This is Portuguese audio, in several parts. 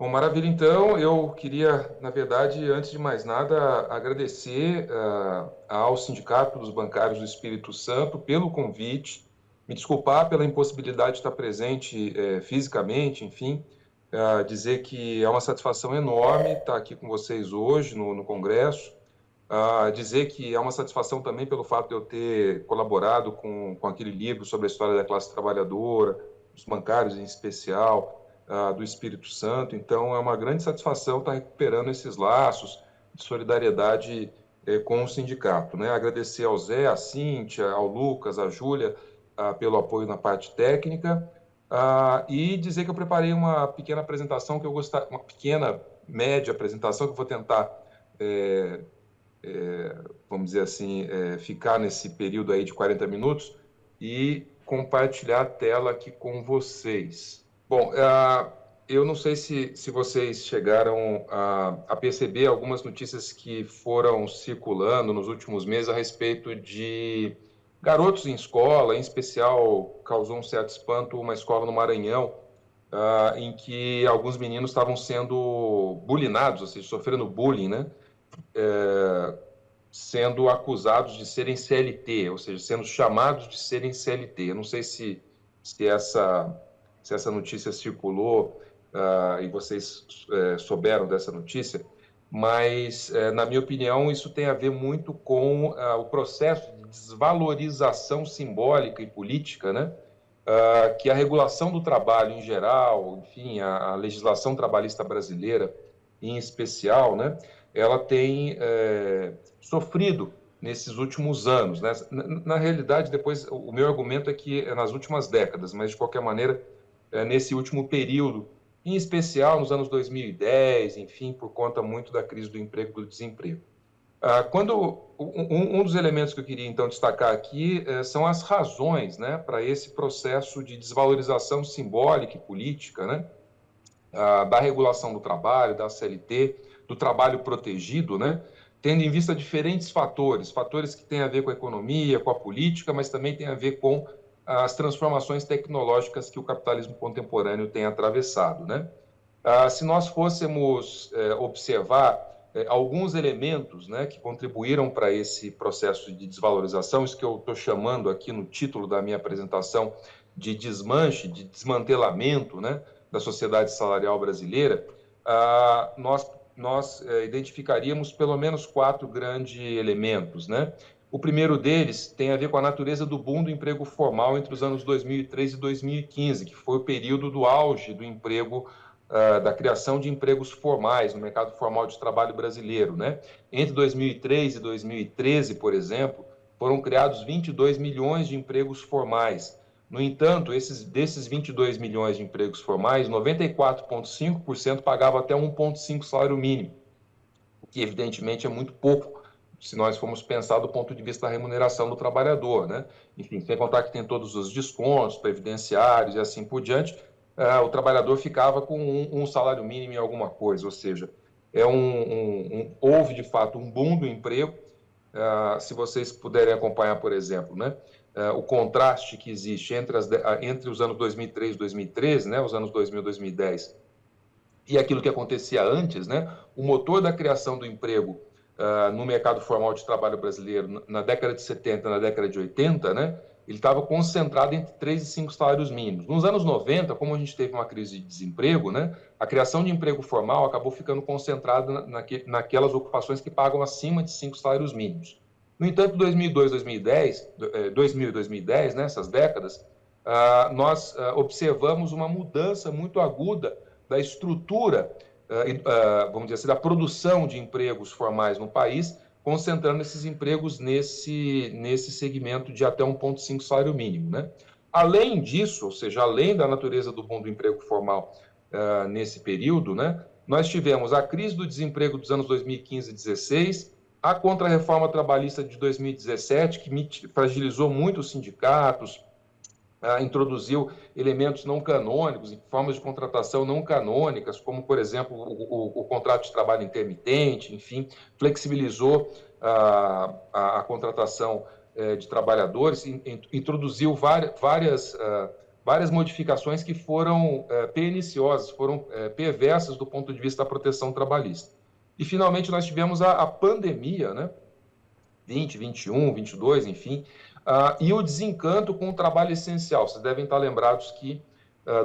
Bom, maravilha. Então, eu queria, na verdade, antes de mais nada, agradecer ao Sindicato dos Bancários do Espírito Santo pelo convite, me desculpar pela impossibilidade de estar presente fisicamente, enfim, dizer que é uma satisfação enorme estar aqui com vocês hoje no Congresso, dizer que é uma satisfação também pelo fato de eu ter colaborado com aquele livro sobre a história da classe trabalhadora, dos bancários em especial, do Espírito Santo. Então, é uma grande satisfação estar recuperando esses laços de solidariedade com o sindicato, né? Agradecer ao Zé, à Cíntia, ao Lucas, à Júlia, pelo apoio na parte técnica, e dizer que eu preparei uma pequena apresentação que eu gostaria, uma pequena, média apresentação que eu vou tentar, vamos dizer assim, ficar nesse período aí de 40 minutos e compartilhar a tela aqui com vocês. Bom, eu não sei se vocês chegaram a perceber algumas notícias que foram circulando nos últimos meses a respeito de garotos em escola, em especial causou um certo espanto uma escola no Maranhão, em que alguns meninos estavam sendo bulinados, ou seja, sofrendo bullying, né? Sendo acusados de serem CLT, ou seja, sendo chamados de serem CLT. Eu não sei se essa notícia circulou e vocês souberam dessa notícia, mas, na minha opinião, isso tem a ver muito com o processo de desvalorização simbólica e política, né? Que a regulação do trabalho em geral, enfim, a legislação trabalhista brasileira em especial, né? Ela tem sofrido nesses últimos anos, né? Na realidade, depois, o meu argumento é que é nas últimas décadas, mas de qualquer maneira, nesse último período, em especial nos anos 2010, enfim, por conta muito da crise do emprego e do desemprego. Um dos elementos que eu queria, então, destacar aqui são as razões, né, para esse processo de desvalorização simbólica e política, né, da regulação do trabalho, da CLT, do trabalho protegido, né, tendo em vista diferentes fatores que têm a ver com a economia, com a política, mas também têm a ver com as transformações tecnológicas que o capitalismo contemporâneo tem atravessado, né? Se nós fôssemos observar alguns elementos, né, que contribuíram para esse processo de desvalorização, isso que eu estou chamando aqui no título da minha apresentação de desmanche, de desmantelamento, né, da sociedade salarial brasileira, nós identificaríamos pelo menos 4 grandes elementos, né? O primeiro deles tem a ver com a natureza do boom do emprego formal entre os anos 2003 e 2015, que foi o período do auge do emprego, da criação de empregos formais no mercado formal de trabalho brasileiro, né? Entre 2003 e 2013, por exemplo, foram criados 22 milhões de empregos formais. No entanto, desses 22 milhões de empregos formais, 94,5% pagava até 1,5 salário mínimo, o que evidentemente é muito pouco se nós formos pensar do ponto de vista da remuneração do trabalhador, né? Enfim, sem contar que tem todos os descontos previdenciários e assim por diante, o trabalhador ficava com um salário mínimo em alguma coisa, ou seja, houve de fato um boom do emprego. Se vocês puderem acompanhar, por exemplo, né, o contraste que existe entre os anos 2003 e 2013, né, os anos 2000 e 2010, e aquilo que acontecia antes, né, o motor da criação do emprego no mercado formal de trabalho brasileiro na década de 70, na década de 80, né, ele estava concentrado entre 3 e 5 salários mínimos. Nos anos 90, como a gente teve uma crise de desemprego, né, a criação de emprego formal acabou ficando concentrada naquelas ocupações que pagam acima de 5 salários mínimos. No entanto, 2002, 2010, 2000 e 2010, né, essas décadas, nós observamos uma mudança muito aguda da estrutura, vamos dizer assim, da produção de empregos formais no país, concentrando esses empregos nesse segmento de até 1,5 salário mínimo, né? Além disso, ou seja, além da natureza do boom do emprego formal nesse período, né, nós tivemos a crise do desemprego dos anos 2015 e 2016, a contra-reforma trabalhista de 2017, que fragilizou muito os sindicatos, introduziu elementos não canônicos, formas de contratação não canônicas, como, por exemplo, o contrato de trabalho intermitente, enfim, flexibilizou a contratação de trabalhadores, introduziu várias várias modificações que foram perniciosas, foram perversas do ponto de vista da proteção trabalhista. E, finalmente, nós tivemos a pandemia, né? 20, 21, 22, enfim, e o desencanto com o trabalho essencial. Vocês devem estar lembrados que,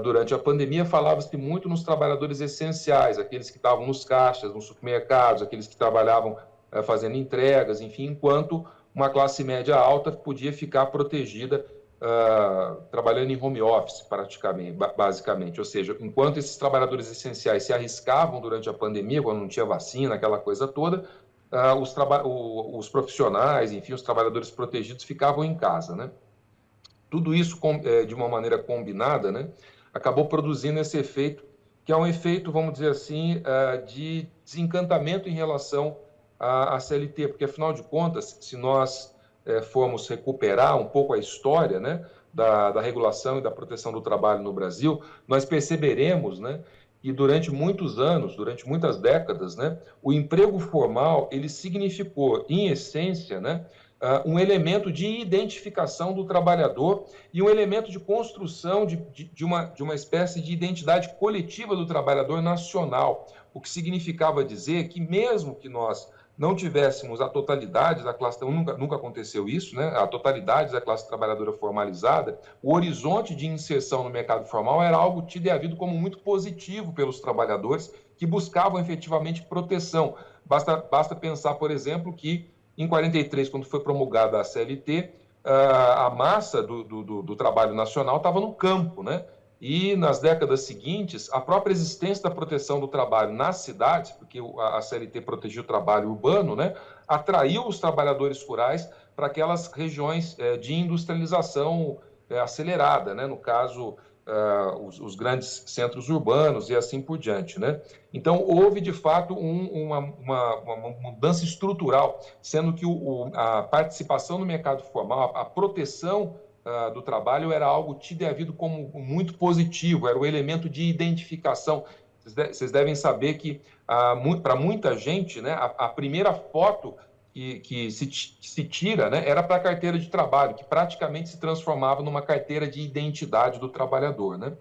durante a pandemia, falava-se muito nos trabalhadores essenciais, aqueles que estavam nos caixas, nos supermercados, aqueles que trabalhavam fazendo entregas, enfim, enquanto uma classe média alta podia ficar protegida trabalhando em home office, praticamente, basicamente. Ou seja, enquanto esses trabalhadores essenciais se arriscavam durante a pandemia, quando não tinha vacina, aquela coisa toda, os profissionais, enfim, os trabalhadores protegidos ficavam em casa, né? Tudo isso, de uma maneira combinada, né, acabou produzindo esse efeito, que é um efeito, vamos dizer assim, de desencantamento em relação à CLT, porque, afinal de contas, se nós formos recuperar um pouco a história, né, da regulação e da proteção do trabalho no Brasil, nós perceberemos, né, que durante muitos anos, durante muitas décadas, né, o emprego formal, ele significou, em essência, né, um elemento de identificação do trabalhador e um elemento de construção de uma espécie de identidade coletiva do trabalhador nacional, o que significava dizer que, mesmo que nós não tivéssemos a totalidade da classe, nunca aconteceu isso, né? A totalidade da classe trabalhadora formalizada, o horizonte de inserção no mercado formal era algo tido e havido como muito positivo pelos trabalhadores que buscavam efetivamente proteção. Basta pensar, por exemplo, que em 43, quando foi promulgada a CLT, a massa do trabalho nacional estava no campo, né? E nas décadas seguintes, a própria existência da proteção do trabalho nas cidades, porque a CLT protegia o trabalho urbano, né, atraiu os trabalhadores rurais para aquelas regiões de industrialização acelerada, né, no caso, os grandes centros urbanos e assim por diante, né? Então, houve, de fato, uma mudança estrutural, sendo que a participação no mercado formal, a proteção do trabalho era algo tido e havido como muito positivo, era o elemento de identificação. Vocês devem saber que, para muita gente, né, a primeira foto que se tira, né, era para a carteira de trabalho, que praticamente se transformava numa carteira de identidade do trabalhador, né?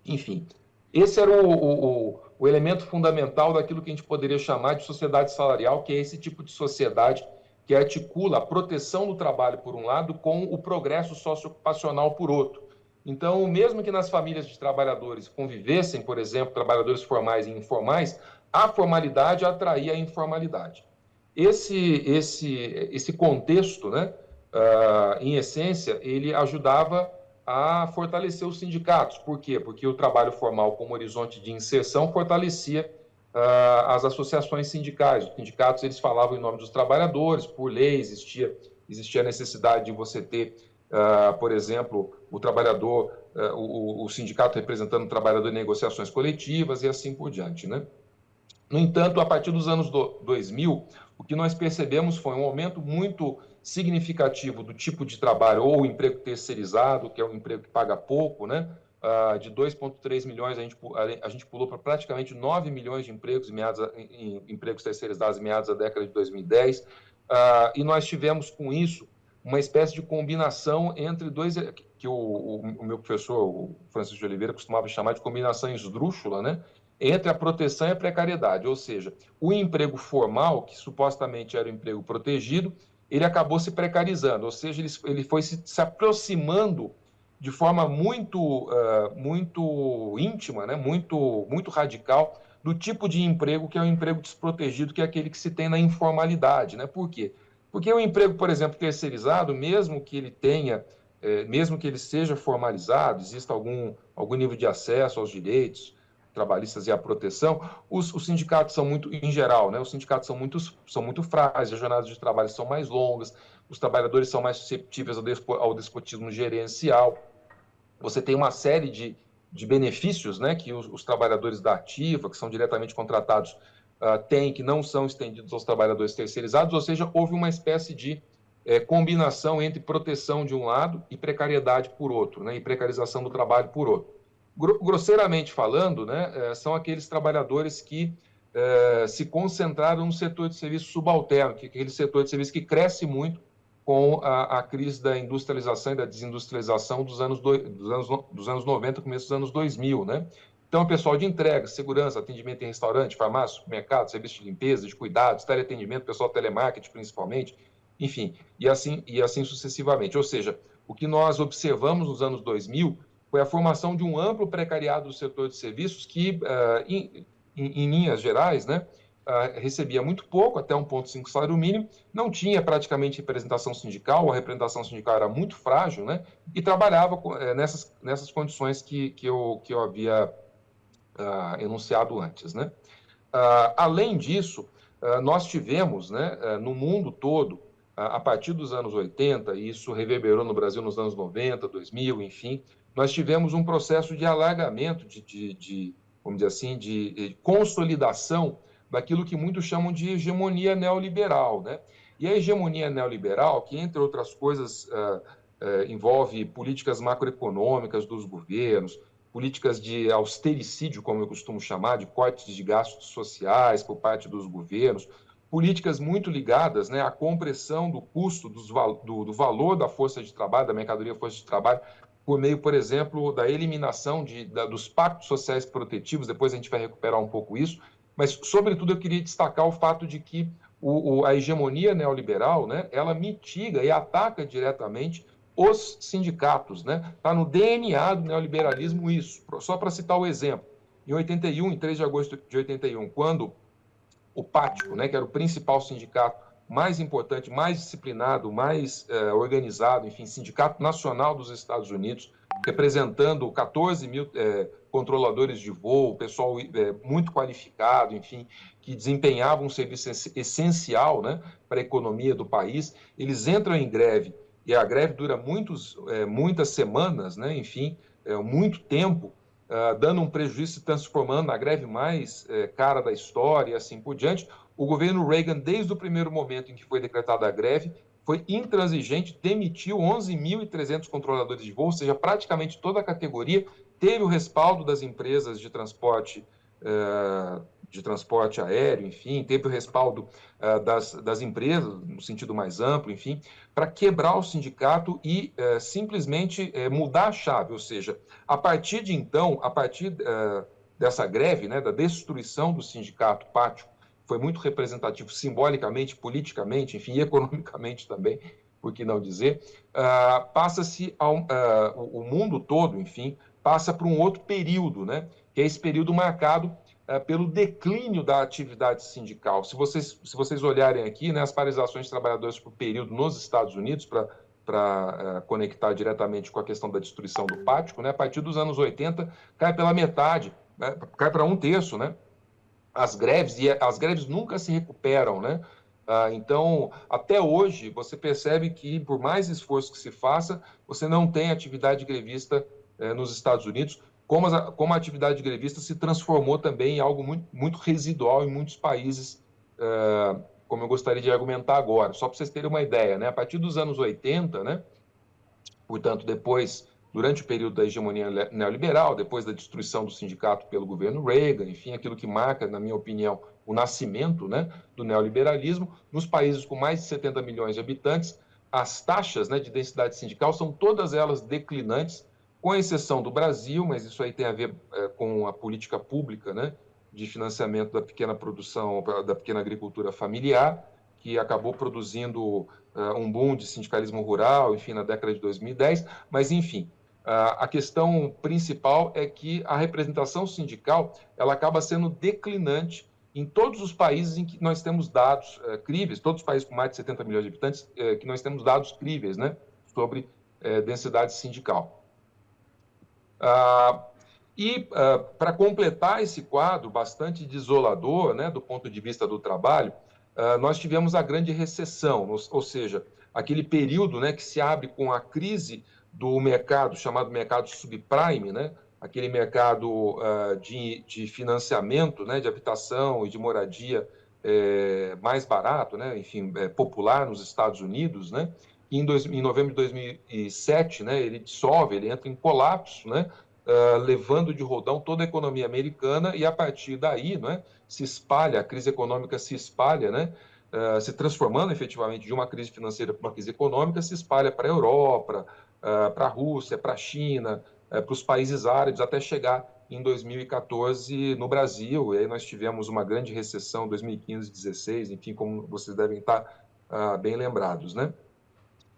Enfim, esse era o elemento fundamental daquilo que a gente poderia chamar de sociedade salarial, que é esse tipo de sociedade que articula a proteção do trabalho, por um lado, com o progresso socioocupacional, por outro. Então, mesmo que nas famílias de trabalhadores convivessem, por exemplo, trabalhadores formais e informais, a formalidade atraía a informalidade. Esse contexto, né, em essência, ele ajudava a fortalecer os sindicatos. Por quê? Porque o trabalho formal como horizonte de inserção fortalecia as associações sindicais. Os sindicatos, eles falavam em nome dos trabalhadores, por lei existia a necessidade de você ter, por exemplo, o trabalhador, o sindicato representando o trabalhador em negociações coletivas e assim por diante, né? No entanto, a partir dos anos 2000, o que nós percebemos foi um aumento muito significativo do tipo de trabalho, ou o emprego terceirizado, que é um emprego que paga pouco, né? De 2,3 milhões, a gente pulou para praticamente 9 milhões de empregos, em empregos terceirizados em meados da década de 2010, e nós tivemos com isso uma espécie de combinação entre dois, que o meu professor, o Francisco de Oliveira, costumava chamar de combinação esdrúxula, né? Entre a proteção e a precariedade, ou seja, o emprego formal, que supostamente era o emprego protegido, ele acabou se precarizando, ou seja, ele foi se aproximando de forma muito íntima, né? muito radical, do tipo de emprego que é o emprego desprotegido, que é aquele que se tem na informalidade. Né? Por quê? Porque o emprego, por exemplo, terceirizado, mesmo que ele tenha, mesmo que ele seja formalizado, exista algum nível de acesso aos direitos trabalhistas e à proteção, os sindicatos são muito, em geral, né, os sindicatos são muito frágeis, as jornadas de trabalho são mais longas, os trabalhadores são mais susceptíveis ao despotismo gerencial. Você tem uma série de benefícios, né, que os trabalhadores da ativa, que são diretamente contratados, têm, que não são estendidos aos trabalhadores terceirizados, ou seja, houve uma espécie de combinação entre proteção de um lado e precariedade por outro, né, e precarização do trabalho por outro. Grosseiramente falando, né, são aqueles trabalhadores que se concentraram no setor de serviço subalterno, que é aquele setor de serviço que cresce muito com a crise da industrialização e da desindustrialização dos anos 90, começo dos anos 2000, né? Então, o pessoal de entrega, segurança, atendimento em restaurante, farmácia, supermercado, serviço de limpeza, de cuidados, teleatendimento, pessoal telemarketing, principalmente, enfim, e assim sucessivamente. Ou seja, o que nós observamos nos anos 2000 foi a formação de um amplo precariado do setor de serviços que, em linhas gerais, né, recebia muito pouco, até 1,5 salário mínimo, não tinha praticamente representação sindical, a representação sindical era muito frágil, né, e trabalhava nessas condições que eu havia enunciado antes, né. Além disso, nós tivemos, né, no mundo todo, a partir dos anos 80, e isso reverberou no Brasil nos anos 90, 2000, enfim, nós tivemos um processo de alargamento, vamos dizer assim, de consolidação daquilo que muitos chamam de hegemonia neoliberal, né? E a hegemonia neoliberal, que, entre outras coisas, envolve políticas macroeconômicas dos governos, políticas de austericídio, como eu costumo chamar, de cortes de gastos sociais por parte dos governos, políticas muito ligadas, né, à compressão do custo do valor da força de trabalho, da mercadoria força de trabalho, por meio, por exemplo, da eliminação dos pactos sociais protetivos. Depois a gente vai recuperar um pouco isso, mas, sobretudo, eu queria destacar o fato de que a hegemonia neoliberal, né, ela mitiga e ataca diretamente os sindicatos, né? Está no DNA do neoliberalismo isso. Só para citar o exemplo, em 81, em 3 de agosto de 81, quando o Pático, né, que era o principal sindicato mais importante, mais disciplinado, mais organizado, enfim, Sindicato Nacional dos Estados Unidos, representando 14 mil controladores de voo, pessoal muito qualificado, enfim, que desempenhava um serviço essencial, né, para a economia do país. Eles entram em greve, e a greve dura muitas semanas, né, enfim, muito tempo, dando um prejuízo, se transformando na greve mais cara da história e assim por diante. O governo Reagan, desde o primeiro momento em que foi decretada a greve, foi intransigente, demitiu 11.300 controladores de voo, ou seja, praticamente toda a categoria teve o respaldo das empresas de transporte aéreo, enfim, teve o respaldo das empresas, no sentido mais amplo, enfim, para quebrar o sindicato e simplesmente mudar a chave, ou seja, a partir de então, a partir dessa greve, né, da destruição do sindicato Pático, foi muito representativo simbolicamente, politicamente, enfim, economicamente também, por que não dizer, passa-se o mundo todo, enfim, passa por um outro período, né, que é esse período marcado pelo declínio da atividade sindical. Se vocês olharem aqui, né, as paralisações de trabalhadores por período nos Estados Unidos, para conectar diretamente com a questão da destruição do Pático, né, a partir dos anos 80, cai pela metade, né, cai para 1/3, né? As greves nunca se recuperam, né? Então, até hoje, você percebe que, por mais esforço que se faça, você não tem atividade grevista nos Estados Unidos, como a atividade grevista se transformou também em algo muito, muito residual em muitos países, como eu gostaria de argumentar agora. Só para vocês terem uma ideia, né? A partir dos anos 80, né? Portanto, durante o período da hegemonia neoliberal, depois da destruição do sindicato pelo governo Reagan, enfim, aquilo que marca, na minha opinião, o nascimento, né, do neoliberalismo, nos países com mais de 70 milhões de habitantes, as taxas, né, de densidade sindical são todas elas declinantes, com exceção do Brasil, mas isso aí tem a ver com a política pública, né, de financiamento da pequena produção, da pequena agricultura familiar, que acabou produzindo um boom de sindicalismo rural, enfim, na década de 2010, mas, enfim, a questão principal é que a representação sindical ela acaba sendo declinante em todos os países em que nós temos dados críveis, todos os países com mais de 70 milhões de habitantes, que nós temos dados críveis, né, sobre densidade sindical. Para completar esse quadro bastante desolador, né, do ponto de vista do trabalho, nós tivemos a grande recessão, ou seja, aquele período, né, que se abre com a crise do mercado, chamado mercado subprime, né, aquele mercado de financiamento, né, de habitação e de moradia mais barato, né, enfim, popular nos Estados Unidos, né, e em novembro de 2007, né, ele dissolve, ele entra em colapso, né, levando de rodão toda a economia americana, e a partir daí, né, se espalha, a crise econômica se espalha, né, se transformando efetivamente de uma crise financeira para uma crise econômica, se espalha para a Europa, para a Rússia, para a China, para os países árabes, até chegar em 2014 no Brasil. E aí nós tivemos uma grande recessão, 2015, 2016, enfim, como vocês devem estar bem lembrados, né?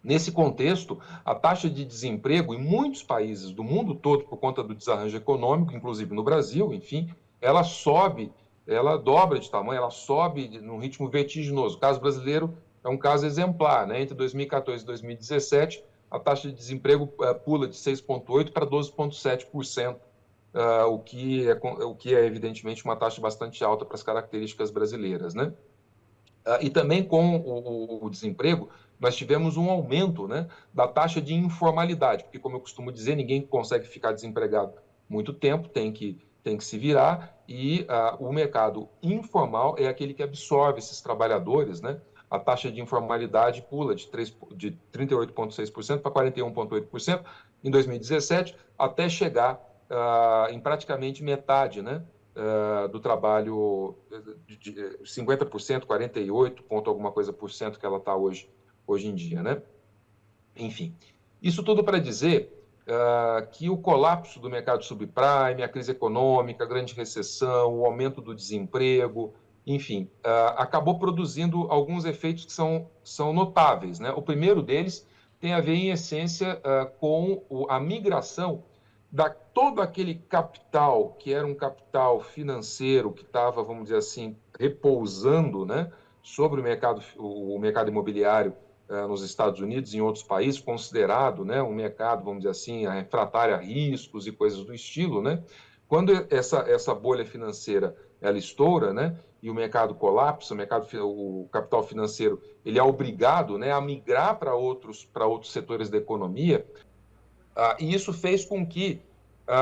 Nesse contexto, a taxa de desemprego em muitos países do mundo todo, por conta do desarranjo econômico, inclusive no Brasil, enfim, ela sobe, ela dobra de tamanho, ela sobe num ritmo vertiginoso. O caso brasileiro é um caso exemplar, né? Entre 2014 e 2017, a taxa de desemprego pula de 6,8% para 12,7%, o que é evidentemente uma taxa bastante alta para as características brasileiras, né? E também com o desemprego, nós tivemos um aumento, né, da taxa de informalidade, porque, como eu costumo dizer, ninguém consegue ficar desempregado muito tempo, tem que se virar, e o mercado informal é aquele que absorve esses trabalhadores, né? A taxa de informalidade pula de 38,6% para 41,8% em 2017, até chegar em praticamente metade, né? Do trabalho de 50%, 48 ponto alguma coisa por cento que ela está hoje em dia, né? Enfim, isso tudo para dizer que o colapso do mercado subprime, a crise econômica, a grande recessão, o aumento do desemprego, enfim, acabou produzindo alguns efeitos que são notáveis, né? O primeiro deles tem a ver, em essência, com a migração todo aquele capital, que era um capital financeiro que estava, vamos dizer assim, repousando, né, sobre o mercado imobiliário nos Estados Unidos e em outros países, considerado, né, um mercado, vamos dizer assim, refratário a riscos e coisas do estilo, né? Quando essa bolha financeira ela estoura, né, e o mercado colapsa, o capital financeiro ele é obrigado, né, a migrar para outros setores da economia. E isso fez com que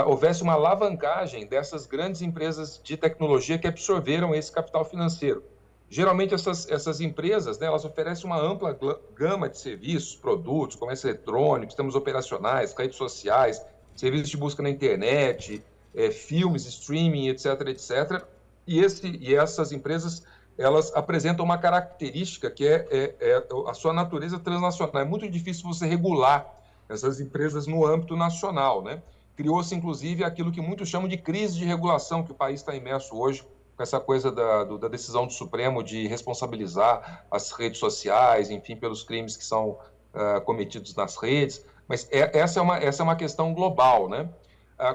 houvesse uma alavancagem dessas grandes empresas de tecnologia que absorveram esse capital financeiro. Geralmente, essas empresas, né, elas oferecem uma ampla gama de serviços, produtos, comércio eletrônico, sistemas operacionais, redes sociais, serviços de busca na internet, filmes, streaming, etc., etc. E essas empresas, elas apresentam uma característica que é a sua natureza transnacional. É muito difícil você regular essas empresas no âmbito nacional, né? Criou-se, inclusive, aquilo que muitos chamam de crise de regulação, que o país está imerso hoje, com essa coisa da decisão do Supremo de responsabilizar as redes sociais, enfim, pelos crimes que são cometidos nas redes. Mas essa é uma questão global, né?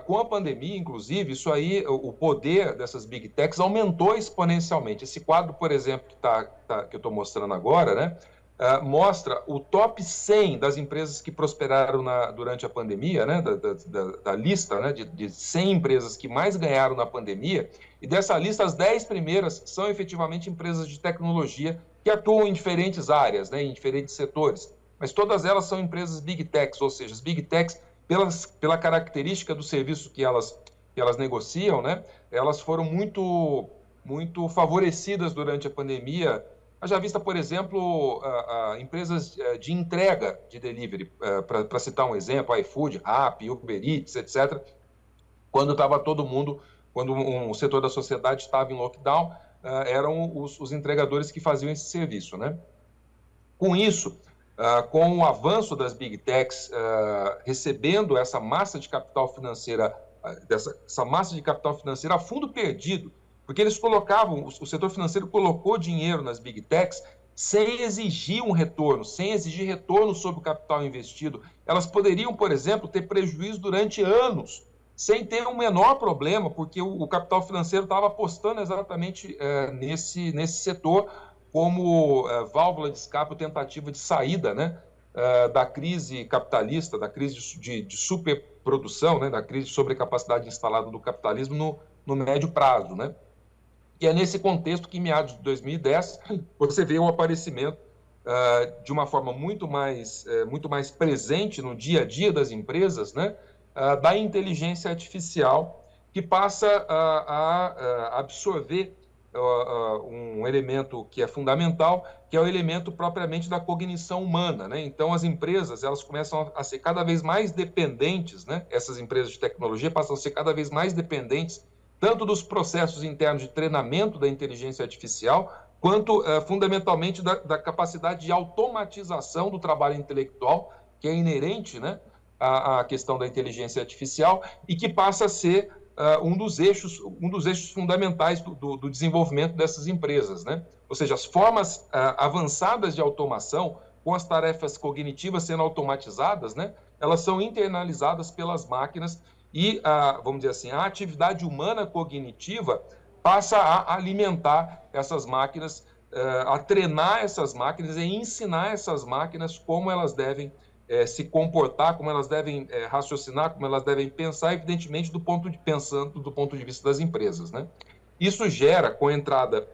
Com a pandemia, inclusive, isso aí, o poder dessas big techs aumentou exponencialmente. Esse quadro, por exemplo, que eu estou mostrando agora, né? Mostra o top 100 das empresas que prosperaram durante a pandemia, né, da lista, né, de 100 empresas que mais ganharam na pandemia, e dessa lista as 10 primeiras são efetivamente empresas de tecnologia que atuam em diferentes áreas, né, em diferentes setores, mas todas elas são empresas big techs, ou seja, as big techs, pela característica do serviço que elas negociam, né, elas foram muito favorecidas durante a pandemia. Já vista, por exemplo, empresas de entrega de delivery, para citar um exemplo, iFood, Rappi, Uber Eats, etc. Quando um setor da sociedade estava em lockdown, eram os entregadores que faziam esse serviço, né? Com isso, com o avanço das big techs recebendo essa massa de capital financeira, essa massa de capital financeiro a fundo perdido, porque eles o setor financeiro colocou dinheiro nas big techs sem exigir um retorno, sem exigir retorno sobre o capital investido. Elas poderiam, por exemplo, ter prejuízo durante anos, sem ter um menor problema, porque o capital financeiro estava apostando exatamente nesse setor como válvula de escape ou tentativa de saída, né, da crise capitalista, da crise de superprodução, né, da crise de sobrecapacidade instalada do capitalismo no médio prazo, né? E é nesse contexto que, em meados de 2010, você vê o aparecimento de uma forma muito mais presente no dia a dia das empresas, né, da inteligência artificial, que passa a absorver um elemento que é fundamental, que é o elemento propriamente da cognição humana, né? Então, as empresas elas começam a ser cada vez mais dependentes, né? Essas empresas de tecnologia passam a ser cada vez mais dependentes tanto dos processos internos de treinamento da inteligência artificial, quanto fundamentalmente da capacidade de automatização do trabalho intelectual, que é inerente, né, à questão da inteligência artificial e que passa a ser um dos eixos fundamentais do desenvolvimento dessas empresas, né? Ou seja, as formas avançadas de automação, com as tarefas cognitivas sendo automatizadas, né, elas são internalizadas pelas máquinas e, vamos dizer assim, a atividade humana cognitiva passa a alimentar essas máquinas, a treinar essas máquinas e ensinar essas máquinas como elas devem se comportar, como elas devem raciocinar, como elas devem pensar, evidentemente, pensando do ponto de vista das empresas, né? Isso gera, com a entrada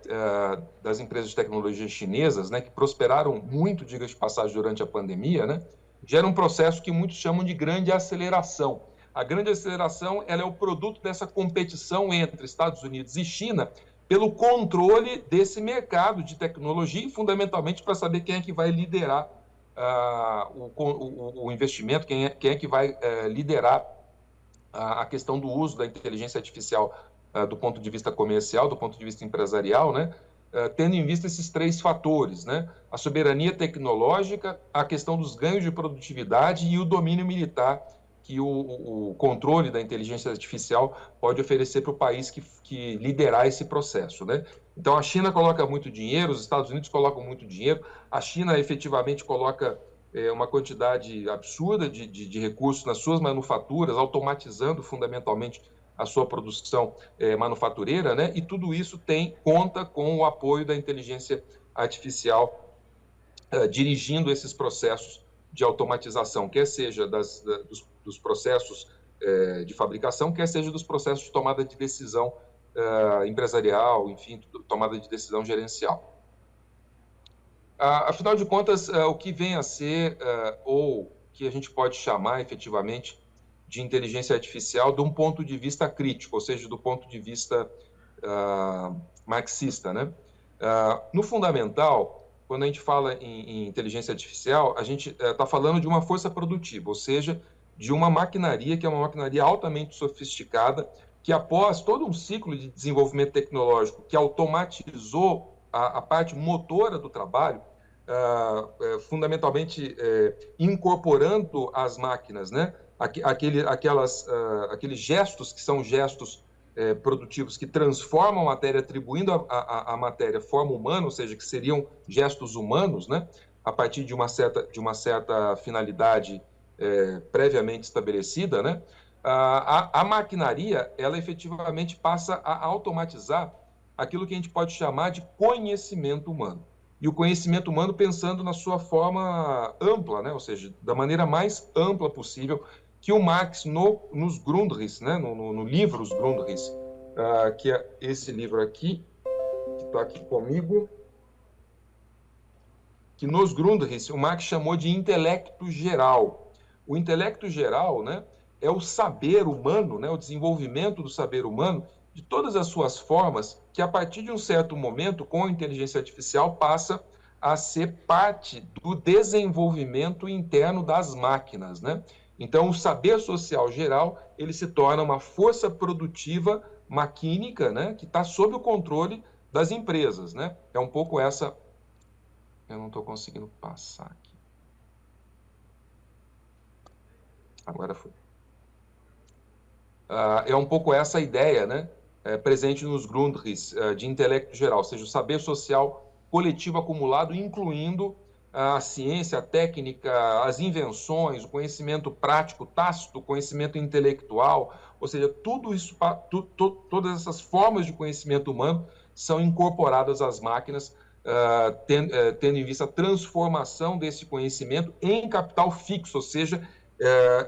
das empresas de tecnologia chinesas, né, que prosperaram muito, diga-se de passagem, durante a pandemia, né, gera um processo que muitos chamam de grande aceleração. A grande aceleração ela é o produto dessa competição entre Estados Unidos e China pelo controle desse mercado de tecnologia e, fundamentalmente, para saber quem é que vai liderar o investimento, quem é que vai liderar a questão do uso da inteligência artificial do ponto de vista comercial, do ponto de vista empresarial, né? Tendo em vista esses três fatores, né? A soberania tecnológica, a questão dos ganhos de produtividade e o domínio militar que o controle da inteligência artificial pode oferecer para o país que liderar esse processo, né? Então, a China coloca muito dinheiro, os Estados Unidos colocam muito dinheiro, a China efetivamente coloca uma quantidade absurda de recursos nas suas manufaturas, automatizando fundamentalmente a sua produção manufatureira, né? E tudo isso conta com o apoio da inteligência artificial dirigindo esses processos de automatização, quer seja dos processos de fabricação, quer seja dos processos de tomada de decisão empresarial, enfim, tomada de decisão gerencial. Afinal de contas, o que vem a ser, ou que a gente pode chamar efetivamente de inteligência artificial de um ponto de vista crítico, ou seja, do ponto de vista marxista, né? No fundamental, quando a gente fala em inteligência artificial, a gente está falando de uma força produtiva, ou seja, de uma maquinaria que é uma maquinaria altamente sofisticada, que após todo um ciclo de desenvolvimento tecnológico que automatizou a parte motora do trabalho, fundamentalmente incorporando as máquinas, né? Aqueles gestos que são gestos produtivos que transformam a matéria, atribuindo a matéria forma humana, ou seja, que seriam gestos humanos, né? A partir de uma certa finalidade previamente estabelecida, né? A maquinaria, ela efetivamente passa a automatizar aquilo que a gente pode chamar de conhecimento humano. E o conhecimento humano pensando na sua forma ampla, né? Ou seja, da maneira mais ampla possível, que o Marx, nos Grundrisse, né? no livro Os Grundrisse, que é esse livro aqui, que está aqui comigo, que nos Grundrisse o Marx chamou de intelecto geral. O intelecto geral, né, é o saber humano, né, o desenvolvimento do saber humano, de todas as suas formas, que a partir de um certo momento, com a inteligência artificial, passa a ser parte do desenvolvimento interno das máquinas, né? Então, o saber social geral, ele se torna uma força produtiva maquínica, né, que está sob o controle das empresas, né? É um pouco essa... Eu não estou conseguindo passar aqui. Agora foi. É um pouco essa ideia, né? Presente nos Grundrisse, de intelecto geral, ou seja, o saber social coletivo acumulado, incluindo a ciência, a técnica, as invenções, o conhecimento prático, tácito, o conhecimento intelectual, ou seja, tudo isso, todas essas formas de conhecimento humano são incorporadas às máquinas, tendo em vista a transformação desse conhecimento em capital fixo, ou seja,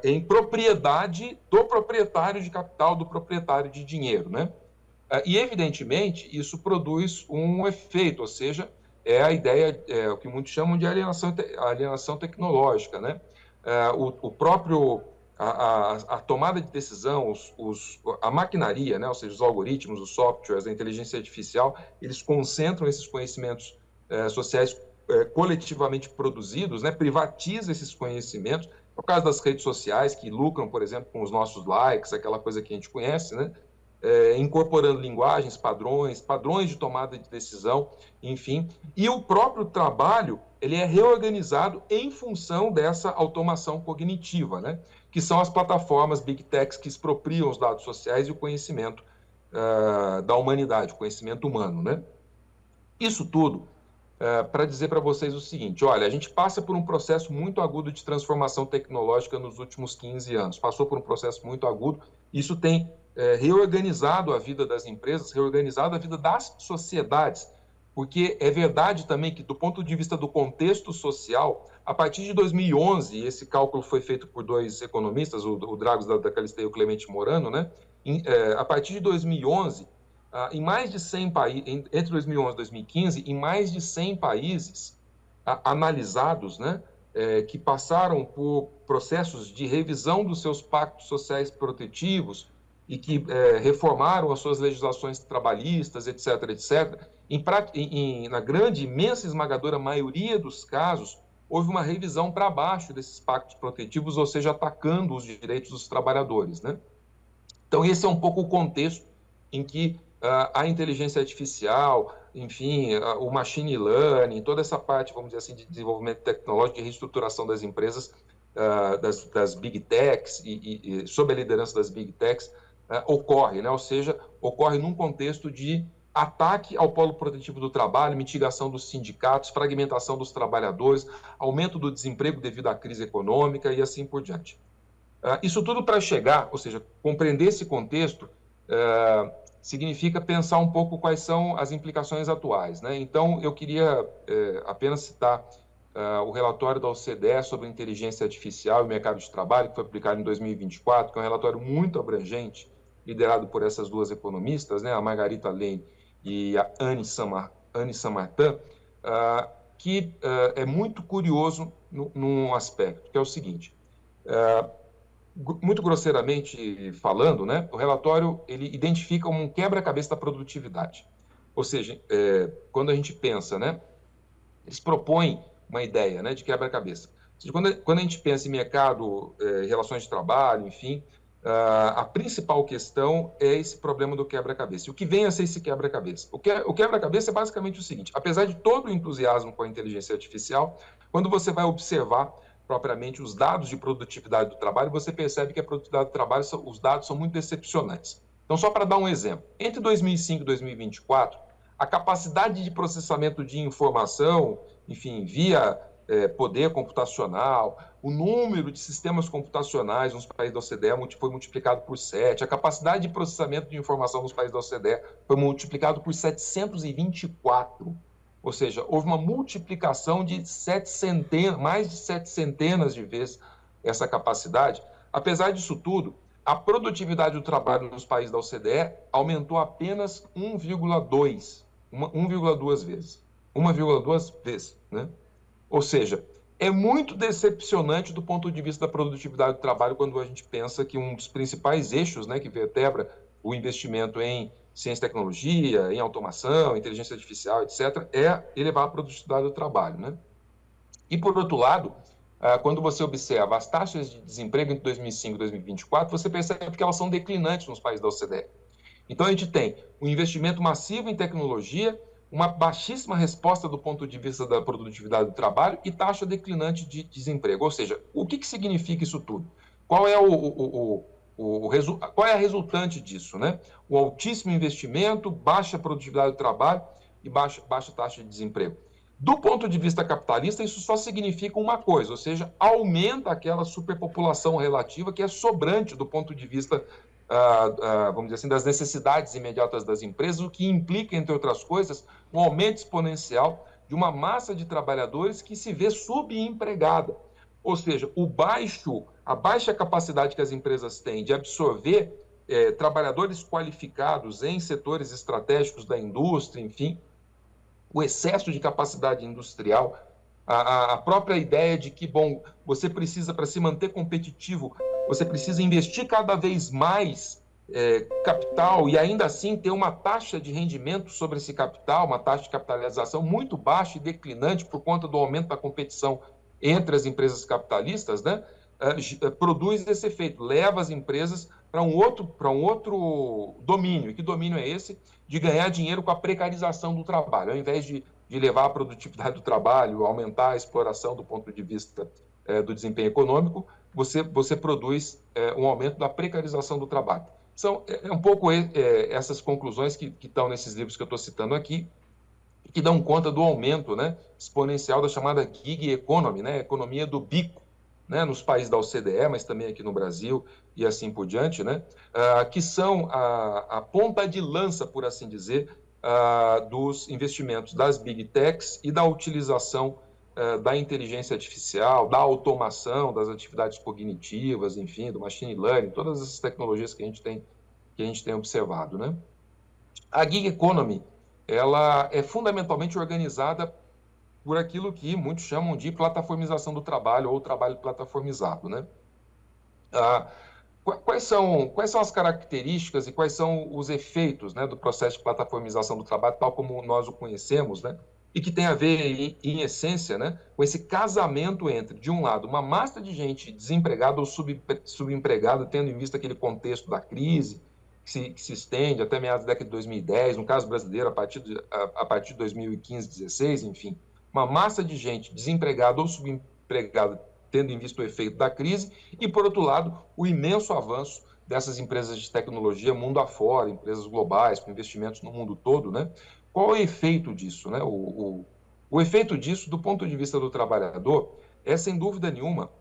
em propriedade do proprietário de capital, do proprietário de dinheiro, né? E, evidentemente, isso produz um efeito, ou seja, é a ideia, o que muitos chamam de alienação tecnológica, né? A tomada de decisão, a maquinaria, né? Ou seja, os algoritmos, os softwares, a inteligência artificial, eles concentram esses conhecimentos sociais coletivamente produzidos, né? Privatiza esses conhecimentos, por causa das redes sociais, que lucram, por exemplo, com os nossos likes, aquela coisa que a gente conhece, né? incorporando linguagens, padrões de tomada de decisão, enfim. E o próprio trabalho, ele é reorganizado em função dessa automação cognitiva, né? Que são as plataformas Big Techs que expropriam os dados sociais e o conhecimento da humanidade, o conhecimento humano, né? Isso tudo para dizer para vocês o seguinte, olha, a gente passa por um processo muito agudo de transformação tecnológica nos últimos 15 anos, passou por um processo muito agudo, isso tem reorganizado a vida das empresas, reorganizado a vida das sociedades, porque é verdade também que, do ponto de vista do contexto social, a partir de 2011, esse cálculo foi feito por dois economistas, o Dragos da Calistei e o Clemente Morano, né? A partir de 2011, em mais de 100 países, entre 2011 e 2015, em mais de 100 países analisados, né, que passaram por processos de revisão dos seus pactos sociais protetivos e que reformaram as suas legislações trabalhistas, etc., etc., na grande, imensa, esmagadora maioria dos casos, houve uma revisão para baixo desses pactos protetivos, ou seja, atacando os direitos dos trabalhadores, né? Então, esse é um pouco o contexto em que a inteligência artificial, enfim, o machine learning, toda essa parte, vamos dizer assim, de desenvolvimento tecnológico e reestruturação das empresas, das big techs e sob a liderança das big techs, ocorre, né? Ou seja, ocorre num contexto de ataque ao polo protetivo do trabalho, mitigação dos sindicatos, fragmentação dos trabalhadores, aumento do desemprego devido à crise econômica e assim por diante. Isso tudo para chegar, ou seja, compreender esse contexto, significa pensar um pouco quais são as implicações atuais, né? Então, eu queria apenas citar o relatório da OCDE sobre inteligência artificial e mercado de trabalho, que foi publicado em 2024, que é um relatório muito abrangente, liderado por essas duas economistas, né? A Margarita Lane e a Anne Samartin, que é muito curioso num aspecto, que é o seguinte... muito grosseiramente falando, né, o relatório ele identifica um quebra-cabeça da produtividade. Ou seja, quando a gente pensa, né, eles propõem uma ideia, né, de quebra-cabeça. Ou seja, quando a gente pensa em mercado, relações de trabalho, enfim, a principal questão é esse problema do quebra-cabeça. E o que vem a ser esse quebra-cabeça? O quebra-cabeça é basicamente o seguinte: apesar de todo o entusiasmo com a inteligência artificial, quando você vai observar propriamente os dados de produtividade do trabalho, você percebe que a produtividade do trabalho, os dados são muito decepcionantes. Então, só para dar um exemplo, entre 2005 e 2024, a capacidade de processamento de informação, enfim, via poder computacional, o número de sistemas computacionais nos países da OCDE foi multiplicado por 7, a capacidade de processamento de informação nos países da OCDE foi multiplicado por 724. Ou seja, houve uma multiplicação de mais de 7 centenas de vezes essa capacidade. Apesar disso tudo, a produtividade do trabalho nos países da OCDE aumentou apenas 1,2 vezes. 1,2 vezes, né? Ou seja, é muito decepcionante do ponto de vista da produtividade do trabalho quando a gente pensa que um dos principais eixos, né, que vertebra o investimento em ciência e tecnologia, em automação, inteligência artificial, etc., é elevar a produtividade do trabalho, né? E, por outro lado, quando você observa as taxas de desemprego entre 2005 e 2024, você percebe que elas são declinantes nos países da OCDE. Então, a gente tem um investimento massivo em tecnologia, uma baixíssima resposta do ponto de vista da produtividade do trabalho e taxa declinante de desemprego. Ou seja, o que significa isso tudo? Qual é qual é a resultante disso, né? O altíssimo investimento, baixa produtividade do trabalho e baixa taxa de desemprego. Do ponto de vista capitalista, isso só significa uma coisa, ou seja, aumenta aquela superpopulação relativa que é sobrante do ponto de vista, vamos dizer assim, das necessidades imediatas das empresas, o que implica, entre outras coisas, um aumento exponencial de uma massa de trabalhadores que se vê subempregada. Ou seja, a baixa capacidade que as empresas têm de absorver trabalhadores qualificados em setores estratégicos da indústria, enfim, o excesso de capacidade industrial, a própria ideia de que, bom, você precisa, para se manter competitivo, você precisa investir cada vez mais capital e ainda assim ter uma taxa de rendimento sobre esse capital, uma taxa de capitalização muito baixa e declinante por conta do aumento da competição entre as empresas capitalistas, né? Produz esse efeito, leva as empresas para um outro domínio. E que domínio é esse? De ganhar dinheiro com a precarização do trabalho. Ao invés de levar a produtividade do trabalho, aumentar a exploração do ponto de vista do desempenho econômico, você produz um aumento da precarização do trabalho. São um pouco essas conclusões que estão nesses livros que eu estou citando aqui, que dão conta do aumento, né, exponencial da chamada gig economy, né, economia do bico, né, nos países da OCDE, mas também aqui no Brasil e assim por diante, né, que são a ponta de lança, por assim dizer, dos investimentos das big techs e da utilização da inteligência artificial, da automação das atividades cognitivas, enfim, do machine learning, todas essas tecnologias que a gente tem observado, né? A gig economy, ela é fundamentalmente organizada por aquilo que muitos chamam de plataformização do trabalho ou trabalho plataformizado, né? Quais são as características e quais são os efeitos, né, do processo de plataformização do trabalho, tal como nós o conhecemos, né? E que tem a ver, em essência, né, com esse casamento entre, de um lado, uma massa de gente desempregada ou subempregada, tendo em vista aquele contexto da crise, que se estende até meados da década de 2010, no caso brasileiro, a partir de 2015, 16, enfim, uma massa de gente desempregada ou subempregada, tendo em vista o efeito da crise, e, por outro lado, o imenso avanço dessas empresas de tecnologia mundo afora, empresas globais, com investimentos no mundo todo, né? Qual é o efeito disso, né? O efeito disso, do ponto de vista do trabalhador, é, sem dúvida nenhuma,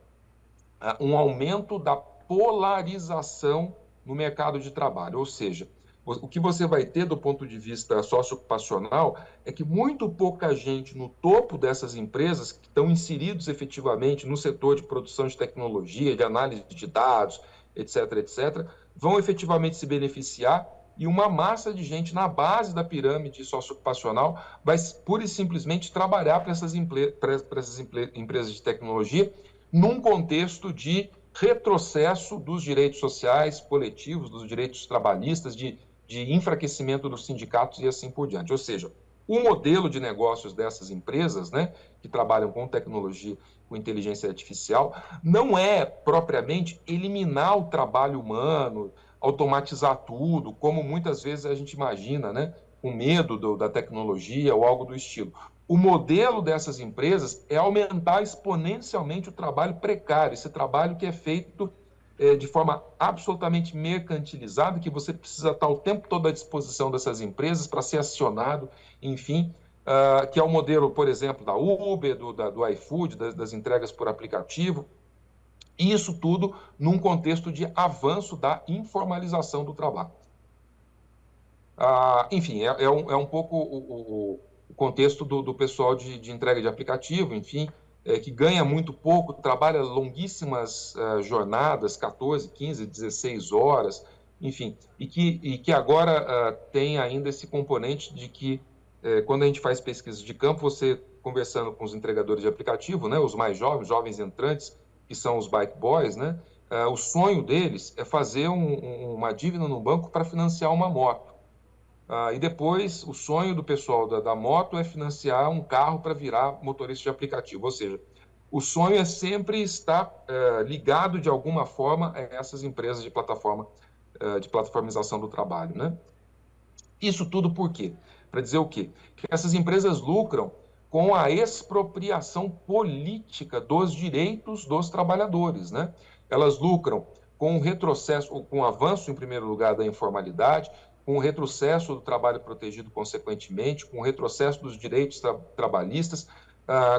um aumento da polarização no mercado de trabalho, ou seja, o que você vai ter do ponto de vista socioocupacional é que muito pouca gente no topo dessas empresas que estão inseridos efetivamente no setor de produção de tecnologia, de análise de dados, etc., etc., vão efetivamente se beneficiar e uma massa de gente na base da pirâmide socioocupacional vai pura e simplesmente trabalhar para essas empresas de tecnologia num contexto de retrocesso dos direitos sociais coletivos, dos direitos trabalhistas, de enfraquecimento dos sindicatos e assim por diante. Ou seja, o modelo de negócios dessas empresas, né, que trabalham com tecnologia, com inteligência artificial, não é propriamente eliminar o trabalho humano, automatizar tudo, como muitas vezes a gente imagina, né, com medo da tecnologia ou algo do estilo. O modelo dessas empresas é aumentar exponencialmente o trabalho precário, esse trabalho que é feito de forma absolutamente mercantilizada, que você precisa estar o tempo todo à disposição dessas empresas para ser acionado, enfim, que é o modelo, por exemplo, da Uber, do iFood, das entregas por aplicativo. E isso tudo num contexto de avanço da informalização do trabalho. Enfim, é um pouco o contexto do pessoal de entrega de aplicativo, enfim, que ganha muito pouco, trabalha longuíssimas jornadas, 14, 15, 16 horas, enfim, e que agora tem ainda esse componente de que, quando a gente faz pesquisas de campo, você conversando com os entregadores de aplicativo, né, os mais jovens entrantes, que são os bike boys, né, o sonho deles é fazer uma dívida no banco para financiar uma moto. E depois, o sonho do pessoal da moto é financiar um carro para virar motorista de aplicativo. Ou seja, o sonho é sempre estar ligado de alguma forma a essas empresas de de plataformização do trabalho, né? Isso tudo por quê? Para dizer o quê? Que essas empresas lucram com a expropriação política dos direitos dos trabalhadores, né? Elas lucram com o retrocesso, ou com o avanço, em primeiro lugar, da informalidade, com o retrocesso do trabalho protegido, consequentemente, com o retrocesso dos direitos trabalhistas,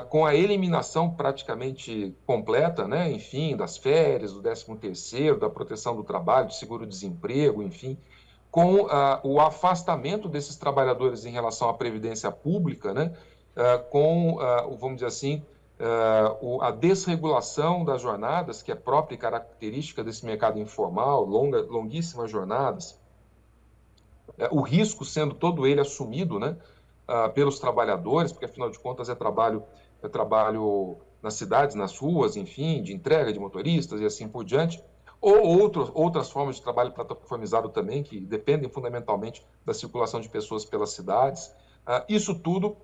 com a eliminação praticamente completa, né, enfim, das férias, do 13º, da proteção do trabalho, do seguro-desemprego, enfim, com o afastamento desses trabalhadores em relação à previdência pública, né, vamos dizer assim, a desregulação das jornadas, que é própria e característica desse mercado informal, longuíssimas jornadas, o risco sendo todo ele assumido, né, pelos trabalhadores, porque afinal de contas é trabalho nas cidades, nas ruas, enfim, de entrega de motoristas e assim por diante, ou outras formas de trabalho plataformizado também, que dependem fundamentalmente da circulação de pessoas pelas cidades. Isso tudo,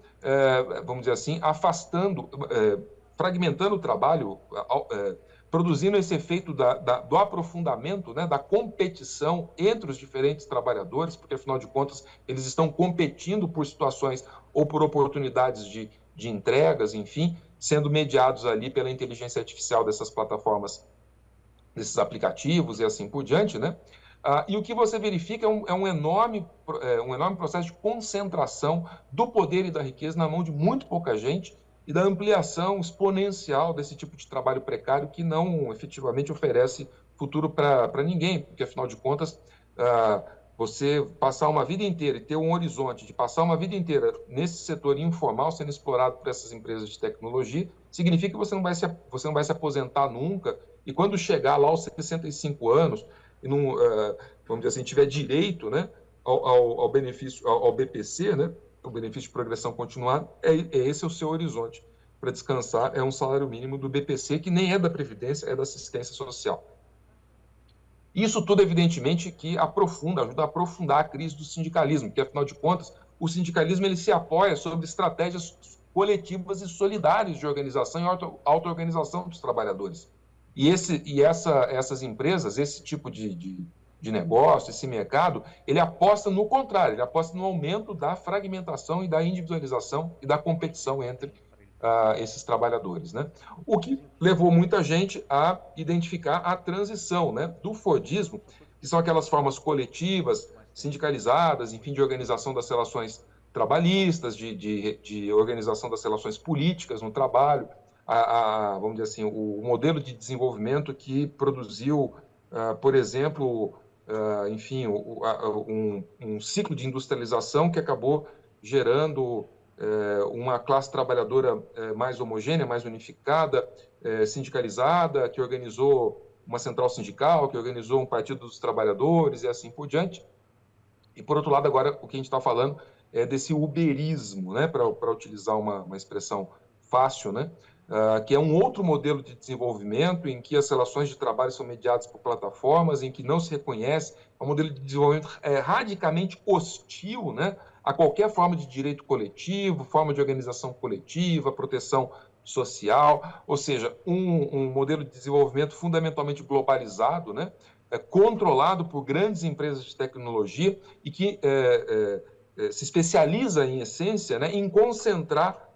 vamos dizer assim, afastando, fragmentando o trabalho, produzindo esse efeito do aprofundamento, né, da competição entre os diferentes trabalhadores, porque, afinal de contas, eles estão competindo por situações ou por oportunidades de entregas, enfim, sendo mediados ali pela inteligência artificial dessas plataformas, desses aplicativos e assim por diante, né? E o que você verifica é um enorme processo de concentração do poder e da riqueza na mão de muito pouca gente e da ampliação exponencial desse tipo de trabalho precário que não efetivamente oferece futuro para ninguém, porque, afinal de contas, você passar uma vida inteira e ter um horizonte de passar uma vida inteira nesse setor informal, sendo explorado por essas empresas de tecnologia, significa que você não vai se aposentar nunca, e quando chegar lá aos 65 anos, e não, vamos dizer assim, tiver direito, né, ao benefício, ao BPC, né, o benefício de progressão continuada, esse o seu horizonte para descansar, é um salário mínimo do BPC, que nem é da Previdência, é da assistência social. Isso tudo, evidentemente, que ajuda a aprofundar a crise do sindicalismo, porque, afinal de contas, o sindicalismo ele se apoia sobre estratégias coletivas e solidárias de organização e auto-organização dos trabalhadores. Essas empresas, esse tipo de negócio, esse mercado, ele aposta no contrário, ele aposta no aumento da fragmentação e da individualização e da competição entre esses trabalhadores, né? O que levou muita gente a identificar a transição, né, do Fordismo, que são aquelas formas coletivas, sindicalizadas, enfim, de organização das relações trabalhistas, de organização das relações políticas no trabalho, vamos dizer assim, o modelo de desenvolvimento que produziu, por exemplo, enfim, um ciclo de industrialização que acabou gerando uma classe trabalhadora mais homogênea, mais unificada, sindicalizada, que organizou uma central sindical, que organizou um partido dos trabalhadores e assim por diante. E, por outro lado, agora, o que a gente está falando é desse uberismo, né, para utilizar uma expressão fácil, né, que é um outro modelo de desenvolvimento em que as relações de trabalho são mediadas por plataformas, em que não se reconhece, é um modelo de desenvolvimento radicalmente hostil, né, a qualquer forma de direito coletivo, forma de organização coletiva, proteção social, ou seja, um modelo de desenvolvimento fundamentalmente globalizado, né, controlado por grandes empresas de tecnologia e que se especializa, em essência, né, em concentrar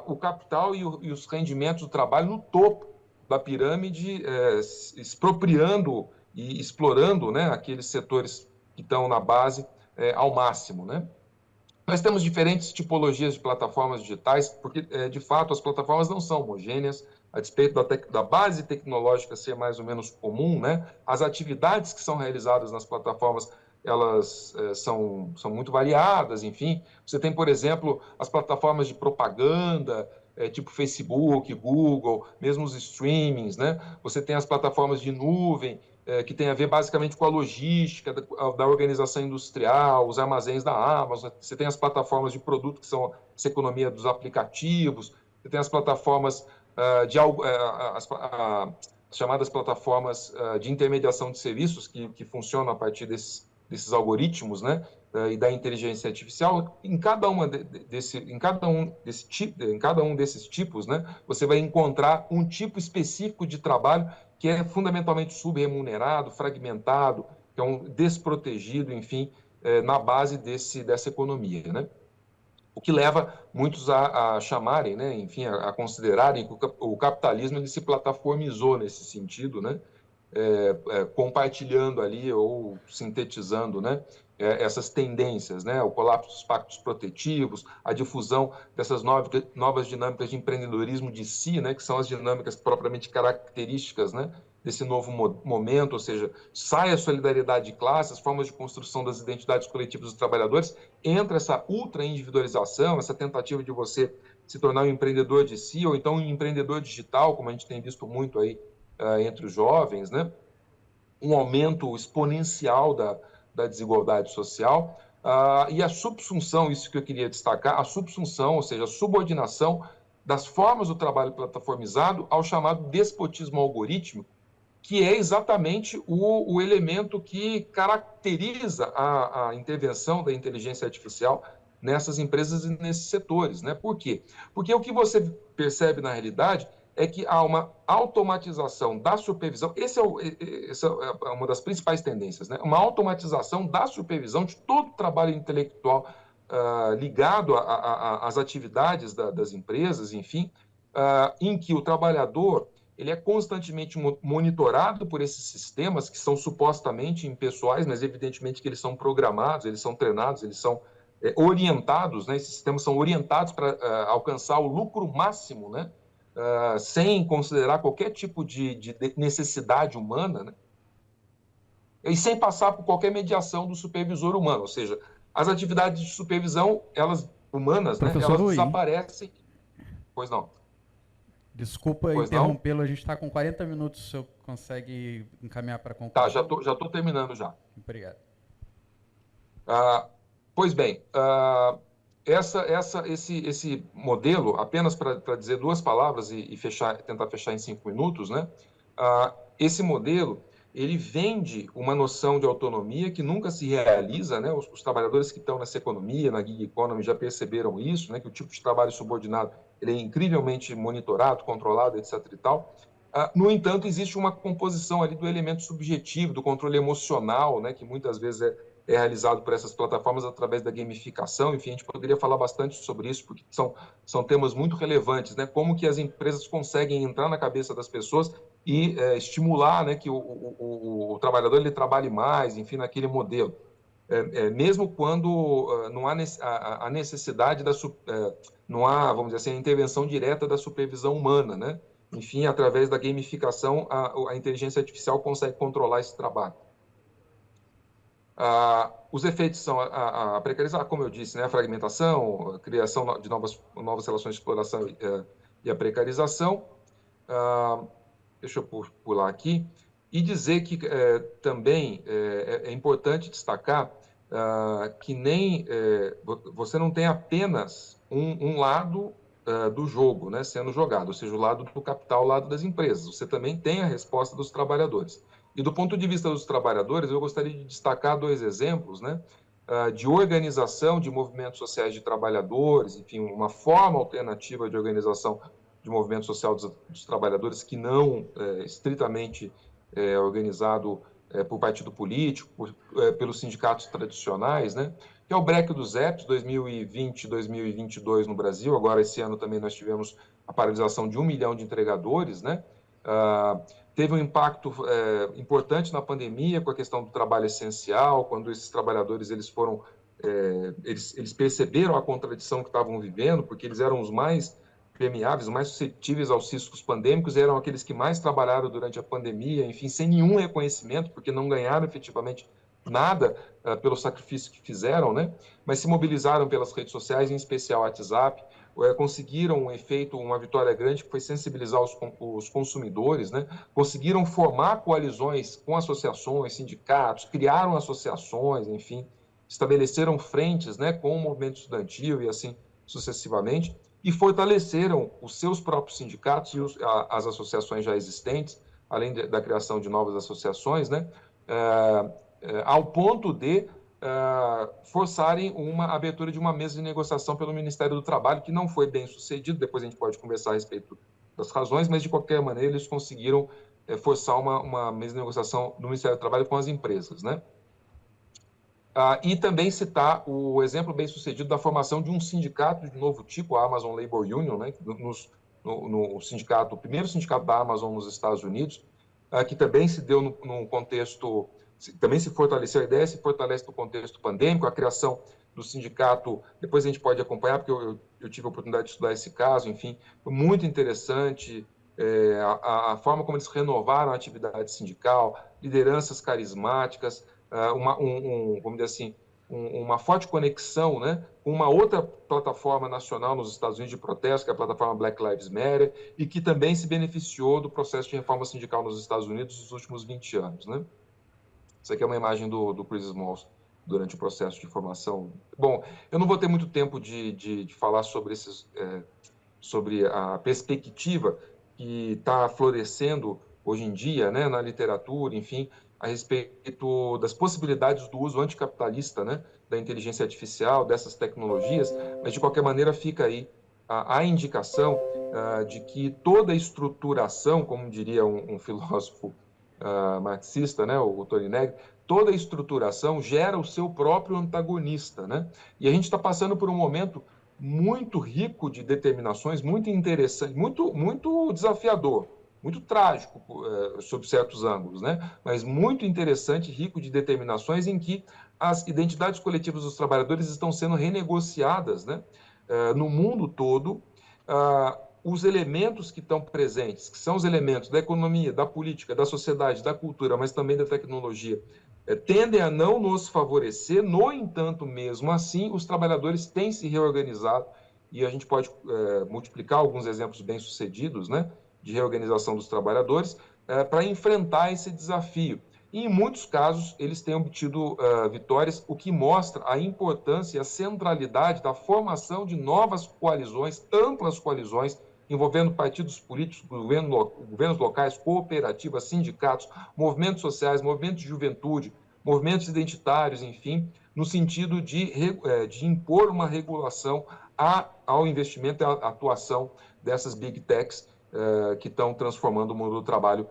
o capital e os rendimentos do trabalho no topo da pirâmide, expropriando e explorando, né, aqueles setores que estão na base ao máximo, né? Nós temos diferentes tipologias de plataformas digitais, porque, de fato, as plataformas não são homogêneas, a despeito da base tecnológica ser mais ou menos comum, né? As atividades que são realizadas nas plataformas, elas são muito variadas, enfim. Você tem, por exemplo, as plataformas de propaganda, tipo Facebook, Google, mesmo os streamings, né? Você tem as plataformas de nuvem, que tem a ver basicamente com a logística da organização industrial, os armazéns da Amazon, você tem as plataformas de produto, que são essa economia dos aplicativos, você tem as plataformas as chamadas plataformas de intermediação de serviços, que funcionam a partir desses algoritmos, né, e da inteligência artificial. Em cada um desses tipos, né, você vai encontrar um tipo específico de trabalho que é fundamentalmente subremunerado, fragmentado, que é um desprotegido, enfim, na base dessa economia, né? O que leva muitos a chamarem, né, enfim, a considerarem que o capitalismo ele se plataformizou nesse sentido, né? Compartilhando ali ou sintetizando, né, essas tendências, né, o colapso dos pactos protetivos, a difusão dessas novas dinâmicas de empreendedorismo de si, né, que são as dinâmicas propriamente características, né, desse novo momento, ou seja, sai a solidariedade de classe, as formas de construção das identidades coletivas dos trabalhadores, entra essa ultra-individualização, essa tentativa de você se tornar um empreendedor de si, ou então um empreendedor digital, como a gente tem visto muito aí entre os jovens, né? Um aumento exponencial da desigualdade social e a subsunção, isso que eu queria destacar, a subsunção, ou seja, a subordinação das formas do trabalho plataformizado ao chamado despotismo algorítmico, que é exatamente o elemento que caracteriza a intervenção da inteligência artificial nessas empresas e nesses setores, né? Por quê? Porque o que você percebe na realidade é que há uma automatização da supervisão. Essa é uma das principais tendências, né? Uma automatização da supervisão de todo o trabalho intelectual ligado às atividades das empresas, enfim, em que o trabalhador ele é constantemente monitorado por esses sistemas que são supostamente impessoais, mas evidentemente que eles são programados, eles são treinados, eles são orientados, né? Esses sistemas são orientados para alcançar o lucro máximo, né? Sem considerar qualquer tipo de necessidade humana, né? E sem passar por qualquer mediação do supervisor humano, ou seja, as atividades de supervisão, elas humanas, né? Professor Elas Rui, desaparecem. Pois não. desculpa Pois não? interrompê-lo, a gente está com 40 minutos, o senhor consegue encaminhar para Tá, conclusão? já tô terminando já. Obrigado. Pois bem, esse modelo, apenas para dizer duas palavras e tentar fechar em 5 minutos, né? Esse modelo, ele vende uma noção de autonomia que nunca se realiza, né? Os trabalhadores que estão nessa economia, na gig economy, já perceberam isso, né? Que o tipo de trabalho subordinado, ele é incrivelmente monitorado, controlado, etc. e tal. No entanto, existe uma composição ali do elemento subjetivo, do controle emocional, né? Que muitas vezes é realizado por essas plataformas através da gamificação. Enfim, a gente poderia falar bastante sobre isso, porque são temas muito relevantes, né? Como que as empresas conseguem entrar na cabeça das pessoas e estimular, né, que o trabalhador ele trabalhe mais, enfim, naquele modelo. Mesmo quando não há a necessidade não há, vamos dizer assim, a intervenção direta da supervisão humana, né? Enfim, através da gamificação, a inteligência artificial consegue controlar esse trabalho. Os efeitos são a precarização, como eu disse, né, a fragmentação, a criação de novas relações de exploração e a precarização. Deixa eu pular aqui. E dizer que também é importante destacar que você não tem apenas um lado do jogo, né, sendo jogado, ou seja, o lado do capital, o lado das empresas. Você também tem a resposta dos trabalhadores. E do ponto de vista dos trabalhadores, eu gostaria de destacar 2 exemplos, né, de organização de movimentos sociais de trabalhadores, enfim, uma forma alternativa de organização de movimento social dos trabalhadores que não estritamente organizado por partido político, pelos sindicatos tradicionais, né? Que é o break dos EPs 2020 2022 no Brasil. Agora, esse ano também nós tivemos a paralisação de 1 milhão de entregadores, né? Teve um impacto importante na pandemia com a questão do trabalho essencial, quando esses trabalhadores eles perceberam a contradição que estavam vivendo, porque eles eram os mais permeáveis, mais suscetíveis aos riscos pandêmicos, eram aqueles que mais trabalharam durante a pandemia, enfim, sem nenhum reconhecimento, porque não ganharam efetivamente nada pelo sacrifício que fizeram, né? Mas se mobilizaram pelas redes sociais, em especial o WhatsApp, conseguiram um efeito, uma vitória grande, que foi sensibilizar os consumidores, né? Conseguiram formar coalizões com associações, sindicatos, criaram associações, enfim, estabeleceram frentes, né, com o movimento estudantil e assim sucessivamente, e fortaleceram os seus próprios sindicatos e as associações já existentes, além da criação de novas associações, né, ao ponto de forçarem uma abertura de uma mesa de negociação pelo Ministério do Trabalho, que não foi bem sucedido. Depois a gente pode conversar a respeito das razões, mas de qualquer maneira eles conseguiram forçar uma mesa de negociação do Ministério do Trabalho com as empresas, né? E também citar o exemplo bem sucedido da formação de um sindicato de novo tipo, a Amazon Labor Union, né, no sindicato, o primeiro sindicato da Amazon nos Estados Unidos, que também se deu num contexto, também se fortaleceu, a ideia se fortalece no contexto pandêmico, a criação do sindicato, depois a gente pode acompanhar, porque eu tive a oportunidade de estudar esse caso, enfim, foi muito interessante, a forma como eles renovaram a atividade sindical, lideranças carismáticas, vamos dizer assim, uma forte conexão, né, com uma outra plataforma nacional nos Estados Unidos de protesto, que é a plataforma Black Lives Matter, e que também se beneficiou do processo de reforma sindical nos Estados Unidos nos últimos 20 anos. Né? Isso aqui é uma imagem do Chris Smalls durante o processo de formação. Bom, eu não vou ter muito tempo de falar sobre a perspectiva que está florescendo hoje em dia, né, na literatura, enfim, a respeito das possibilidades do uso anticapitalista, né, da inteligência artificial, dessas tecnologias, mas de qualquer maneira fica aí a indicação de que toda estruturação, como diria um filósofo marxista, né, o Tony Negri, toda estruturação gera o seu próprio antagonista, né? E a gente está passando por um momento muito rico de determinações, muito interessante, muito desafiador, muito trágico sob certos ângulos, né? Mas muito interessante, rico de determinações em que as identidades coletivas dos trabalhadores estão sendo renegociadas, né? No mundo todo. Os elementos que estão presentes, que são os elementos da economia, da política, da sociedade, da cultura, mas também da tecnologia, tendem a não nos favorecer. No entanto, mesmo assim, os trabalhadores têm se reorganizado, e a gente pode multiplicar alguns exemplos bem-sucedidos, né, de reorganização dos trabalhadores, para enfrentar esse desafio. E, em muitos casos, eles têm obtido vitórias, o que mostra a importância e a centralidade da formação de novas coalizões, amplas coalizões, envolvendo partidos políticos, governos locais, cooperativas, sindicatos, movimentos sociais, movimentos de juventude, movimentos identitários, enfim, no sentido de impor uma regulação ao investimento e à atuação dessas big techs que estão transformando o mundo do trabalho,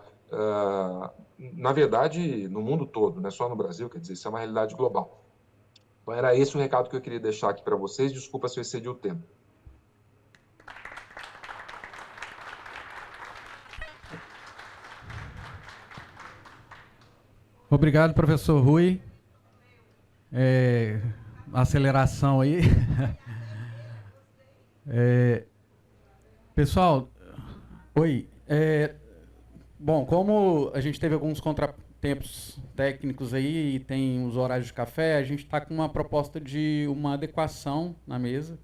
na verdade, no mundo todo, não é só no Brasil, quer dizer, isso é uma realidade global. Então, era esse o recado que eu queria deixar aqui para vocês. Desculpa se eu excedi o tempo. Obrigado, professor Rui. Aceleração aí. Pessoal, oi. Bom, como a gente teve alguns contratempos técnicos aí e tem os horários de café, a gente está com uma proposta de uma adequação na mesa.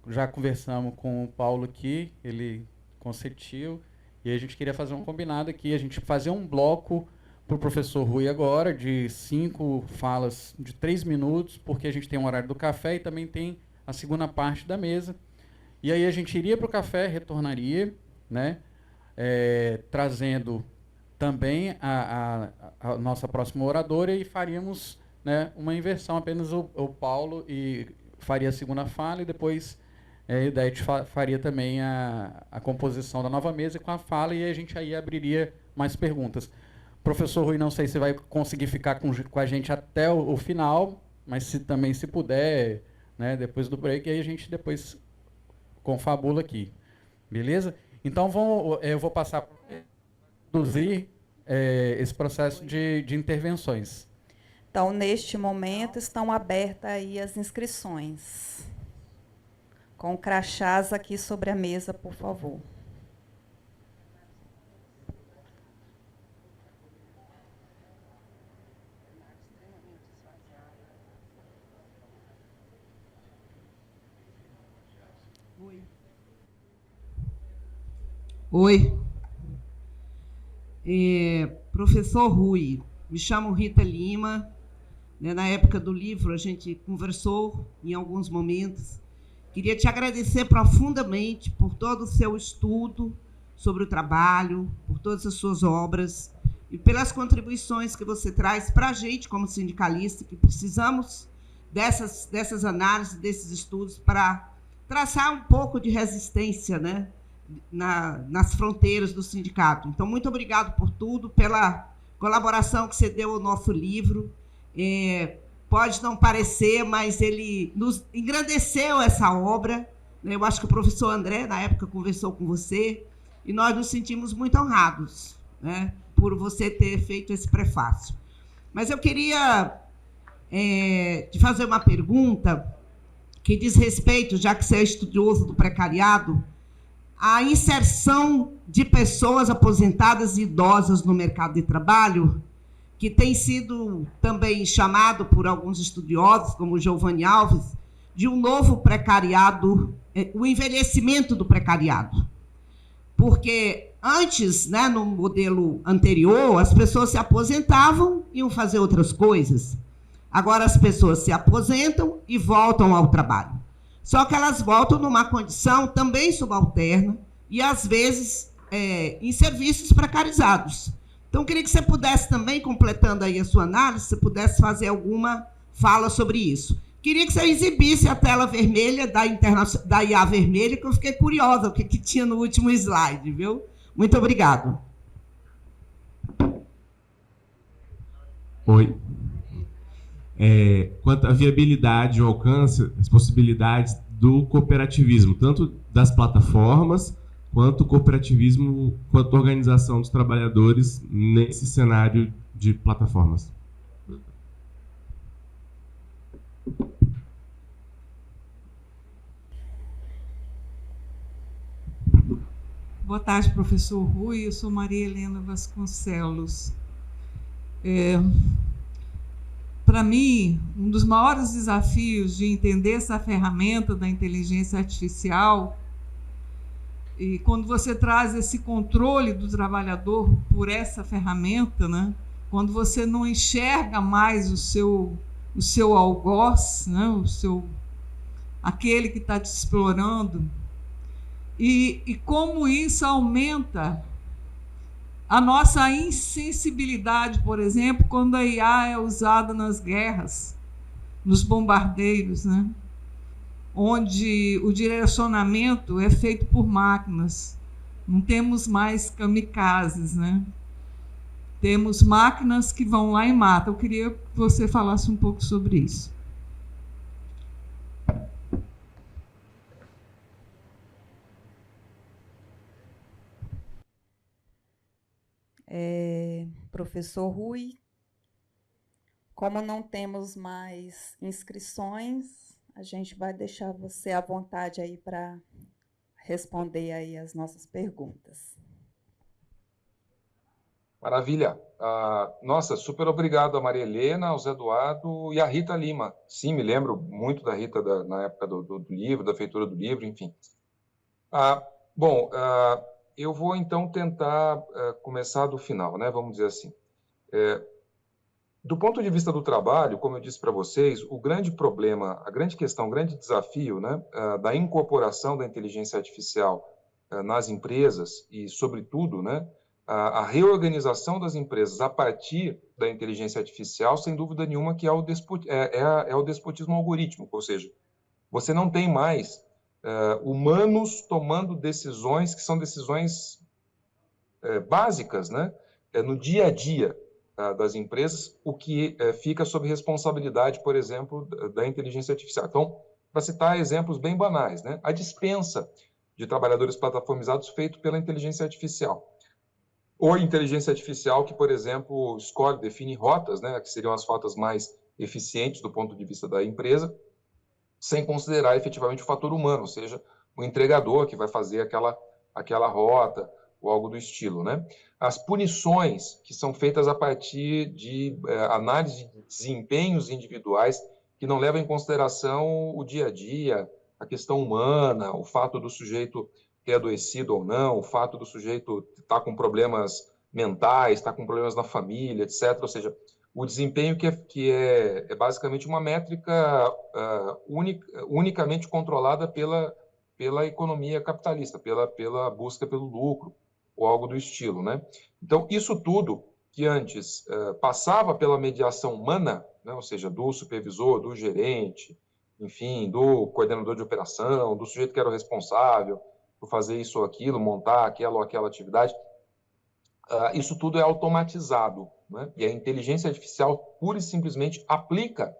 Já conversamos com o Paulo aqui, ele consentiu. E a gente queria fazer um combinado aqui, a gente fazer um bloco para o professor Rui agora, de 5 falas de 3 minutos, porque a gente tem um horário do café e também tem a segunda parte da mesa. E aí a gente iria para o café, retornaria, né, trazendo também a nossa próxima oradora e faríamos, né, uma inversão, apenas o Paulo faria a segunda fala e depois... daí a gente faria também a composição da nova mesa com a fala e a gente aí abriria mais perguntas. Professor Rui, não sei se vai conseguir ficar com a gente até o final, mas se puder, né, depois do break, aí a gente depois confabula aqui. Beleza? Então, eu vou passar a conduzir esse processo de intervenções. Então, neste momento, estão abertas aí as inscrições. Com crachás aqui sobre a mesa, por favor. Oi. Professor Rui, me chamo Rita Lima. Na época do livro, a gente conversou em alguns momentos. Queria te agradecer profundamente por todo o seu estudo sobre o trabalho, por todas as suas obras e pelas contribuições que você traz para a gente, como sindicalista, que precisamos dessas análises, desses estudos, para traçar um pouco de resistência, né, nas fronteiras do sindicato. Então, muito obrigado por tudo, pela colaboração que você deu ao nosso livro. Pode não parecer, mas ele nos engrandeceu essa obra. Eu acho que o professor André, na época, conversou com você, e nós nos sentimos muito honrados, né, por você ter feito esse prefácio. Mas eu queria te fazer uma pergunta que diz respeito, já que você é estudioso do precariado, à inserção de pessoas aposentadas e idosas no mercado de trabalho, que tem sido também chamado por alguns estudiosos, como o Giovanni Alves, de um novo precariado, o envelhecimento do precariado. Porque antes, né, no modelo anterior, as pessoas se aposentavam e iam fazer outras coisas. Agora as pessoas se aposentam e voltam ao trabalho. Só que elas voltam numa condição também subalterna e, às vezes, em serviços precarizados. Então, eu queria que você pudesse também, completando aí a sua análise, você pudesse fazer alguma fala sobre isso. Queria que você exibisse a tela vermelha da IA Vermelha, que eu fiquei curiosa o que tinha no último slide, viu? Muito obrigado. Oi. Quanto à viabilidade, o alcance, as possibilidades do cooperativismo, tanto das plataformas, quanto o cooperativismo, quanto a organização dos trabalhadores nesse cenário de plataformas. Boa tarde, professor Rui. Eu sou Maria Helena Vasconcelos. Para mim, um dos maiores desafios de entender essa ferramenta da inteligência artificial, e quando você traz esse controle do trabalhador por essa ferramenta, né, quando você não enxerga mais o seu algoz, né, aquele que está te explorando, e como isso aumenta a nossa insensibilidade, por exemplo, quando a IA é usada nas guerras, nos bombardeios, né? Onde o direcionamento é feito por máquinas. Não temos mais kamikazes, né? Temos máquinas que vão lá e matam. Eu queria que você falasse um pouco sobre isso. Professor Rui, como não temos mais inscrições, a gente vai deixar você à vontade aí para responder aí as nossas perguntas. Maravilha. Nossa, super obrigado a Maria Helena, ao Zé Eduardo e a Rita Lima. Sim, me lembro muito da Rita na época do livro, da feitura do livro, enfim. Bom, eu vou então tentar começar do final, né? Vamos dizer assim. Do ponto de vista do trabalho, como eu disse para vocês, o grande problema, a grande questão, o grande desafio, né, da incorporação da inteligência artificial nas empresas e, sobretudo, né, a reorganização das empresas a partir da inteligência artificial, sem dúvida nenhuma, que é o despotismo algorítmico, ou seja, você não tem mais humanos tomando decisões que são decisões básicas, né, no dia a dia das empresas, o que fica sob responsabilidade, por exemplo, da inteligência artificial. Então, para citar exemplos bem banais, né, a dispensa de trabalhadores plataformizados feito pela inteligência artificial. Ou inteligência artificial que, por exemplo, define rotas, né, que seriam as rotas mais eficientes do ponto de vista da empresa, sem considerar efetivamente o fator humano, ou seja, o entregador que vai fazer aquela rota, ou algo do estilo, né? As punições que são feitas a partir de análise de desempenhos individuais que não levam em consideração o dia a dia, a questão humana, o fato do sujeito ter adoecido ou não, o fato do sujeito estar com problemas mentais, estar com problemas na família, etc. Ou seja, o desempenho que é basicamente uma métrica unicamente controlada pela economia capitalista, pela busca pelo lucro, ou algo do estilo, né? Então, isso tudo que antes passava pela mediação humana, né, ou seja, do supervisor, do gerente, enfim, do coordenador de operação, do sujeito que era o responsável por fazer isso ou aquilo, montar aquela ou aquela atividade, isso tudo é automatizado, né? E a inteligência artificial pura e simplesmente aplica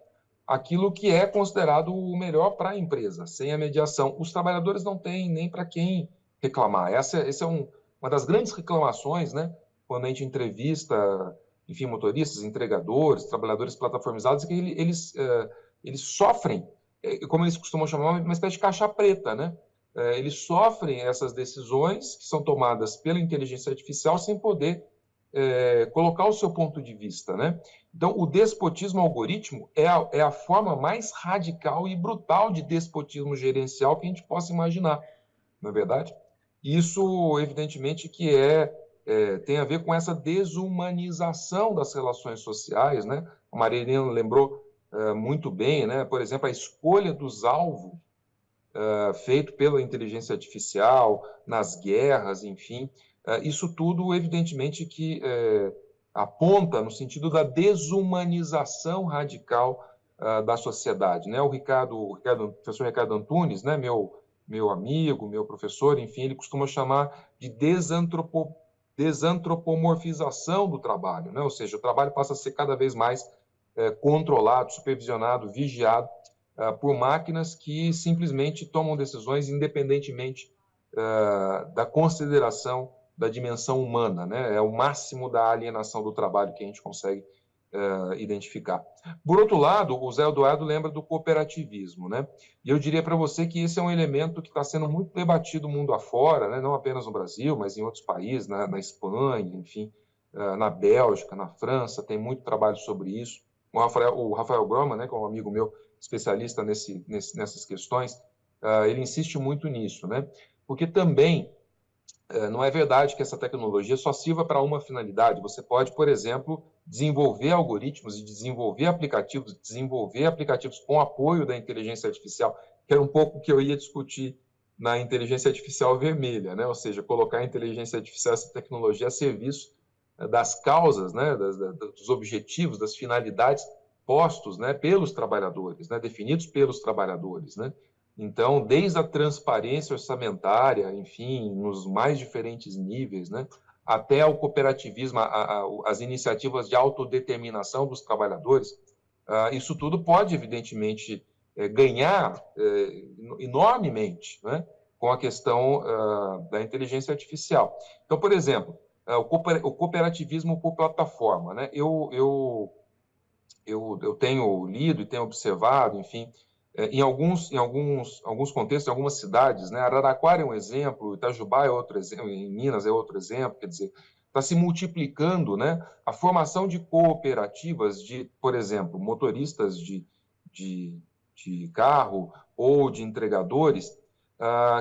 aquilo que é considerado o melhor para a empresa, sem a mediação. Os trabalhadores não têm nem para quem reclamar. Essa é uma das grandes reclamações, né, quando a gente entrevista, enfim, motoristas, entregadores, trabalhadores plataformizados, que eles sofrem, como eles costumam chamar, uma espécie de caixa preta, né? Eles sofrem essas decisões que são tomadas pela inteligência artificial sem poder colocar o seu ponto de vista, né? Então, o despotismo algoritmo é a forma mais radical e brutal de despotismo gerencial que a gente possa imaginar, não é verdade? Isso, evidentemente, que tem a ver com essa desumanização das relações sociais, né? A Maria Helena lembrou muito bem, né? Por exemplo, a escolha dos alvos feito pela inteligência artificial, nas guerras, enfim. Isso tudo, evidentemente, que aponta no sentido da desumanização radical da sociedade, né? O professor Ricardo Antunes, né? Meu amigo, meu professor, enfim, ele costuma chamar de desantropomorfização do trabalho, né? Ou seja, o trabalho passa a ser cada vez mais controlado, supervisionado, vigiado por máquinas que simplesmente tomam decisões independentemente da consideração da dimensão humana, né? É o máximo da alienação do trabalho que a gente consegue identificar. Por outro lado, o Zé Eduardo lembra do cooperativismo, né? E eu diria para você que esse é um elemento que está sendo muito debatido mundo afora, né? Não apenas no Brasil, mas em outros países, na Espanha, enfim, na Bélgica, na França, tem muito trabalho sobre isso. O Rafael Groma, né, que é um amigo meu, especialista nessas questões, ele insiste muito nisso, né? Porque também não é verdade que essa tecnologia só sirva para uma finalidade. Você pode, por exemplo, desenvolver algoritmos e desenvolver aplicativos com apoio da inteligência artificial, que era um pouco o que eu ia discutir na inteligência artificial vermelha, né? Ou seja, colocar a inteligência artificial, essa tecnologia, a serviço das causas, né? Dos objetivos, das finalidades postos, né? Pelos trabalhadores, né? Definidos pelos trabalhadores, né? Então, desde a transparência orçamentária, enfim, nos mais diferentes níveis, né, até o cooperativismo, as iniciativas de autodeterminação dos trabalhadores, isso tudo pode, evidentemente, ganhar enormemente, né, com a questão da inteligência artificial. Então, por exemplo, o cooperativismo por plataforma, né, eu tenho lido e tenho observado, enfim, em alguns contextos, em algumas cidades, né? Araraquara é um exemplo, Itajubá é outro exemplo, em Minas é outro exemplo, quer dizer, está se multiplicando, né? A formação de cooperativas de, por exemplo, motoristas de carro ou de entregadores,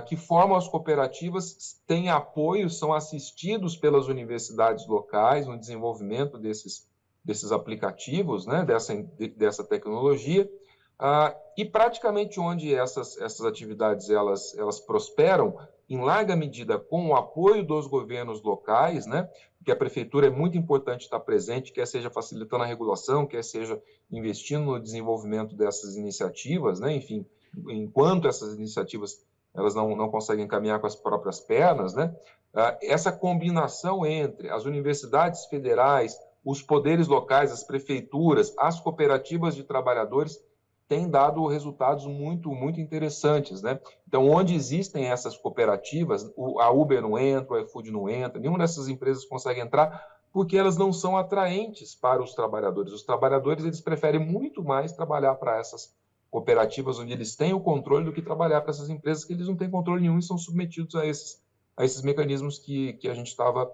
que formam as cooperativas, têm apoio, são assistidos pelas universidades locais no desenvolvimento desses aplicativos, né? Dessa tecnologia. E praticamente onde essas atividades elas prosperam, em larga medida com o apoio dos governos locais, né? Porque a prefeitura é muito importante estar presente, quer seja facilitando a regulação, quer seja investindo no desenvolvimento dessas iniciativas, né? Enfim, enquanto essas iniciativas elas não conseguem caminhar com as próprias pernas, né? Essa combinação entre as universidades federais, os poderes locais, as prefeituras, as cooperativas de trabalhadores tem dado resultados muito, muito interessantes, né? Então, onde existem essas cooperativas, a Uber não entra, o iFood não entra, nenhuma dessas empresas consegue entrar porque elas não são atraentes para os trabalhadores. Os trabalhadores, eles preferem muito mais trabalhar para essas cooperativas onde eles têm o controle do que trabalhar para essas empresas que eles não têm controle nenhum e são submetidos a esses mecanismos que a gente estava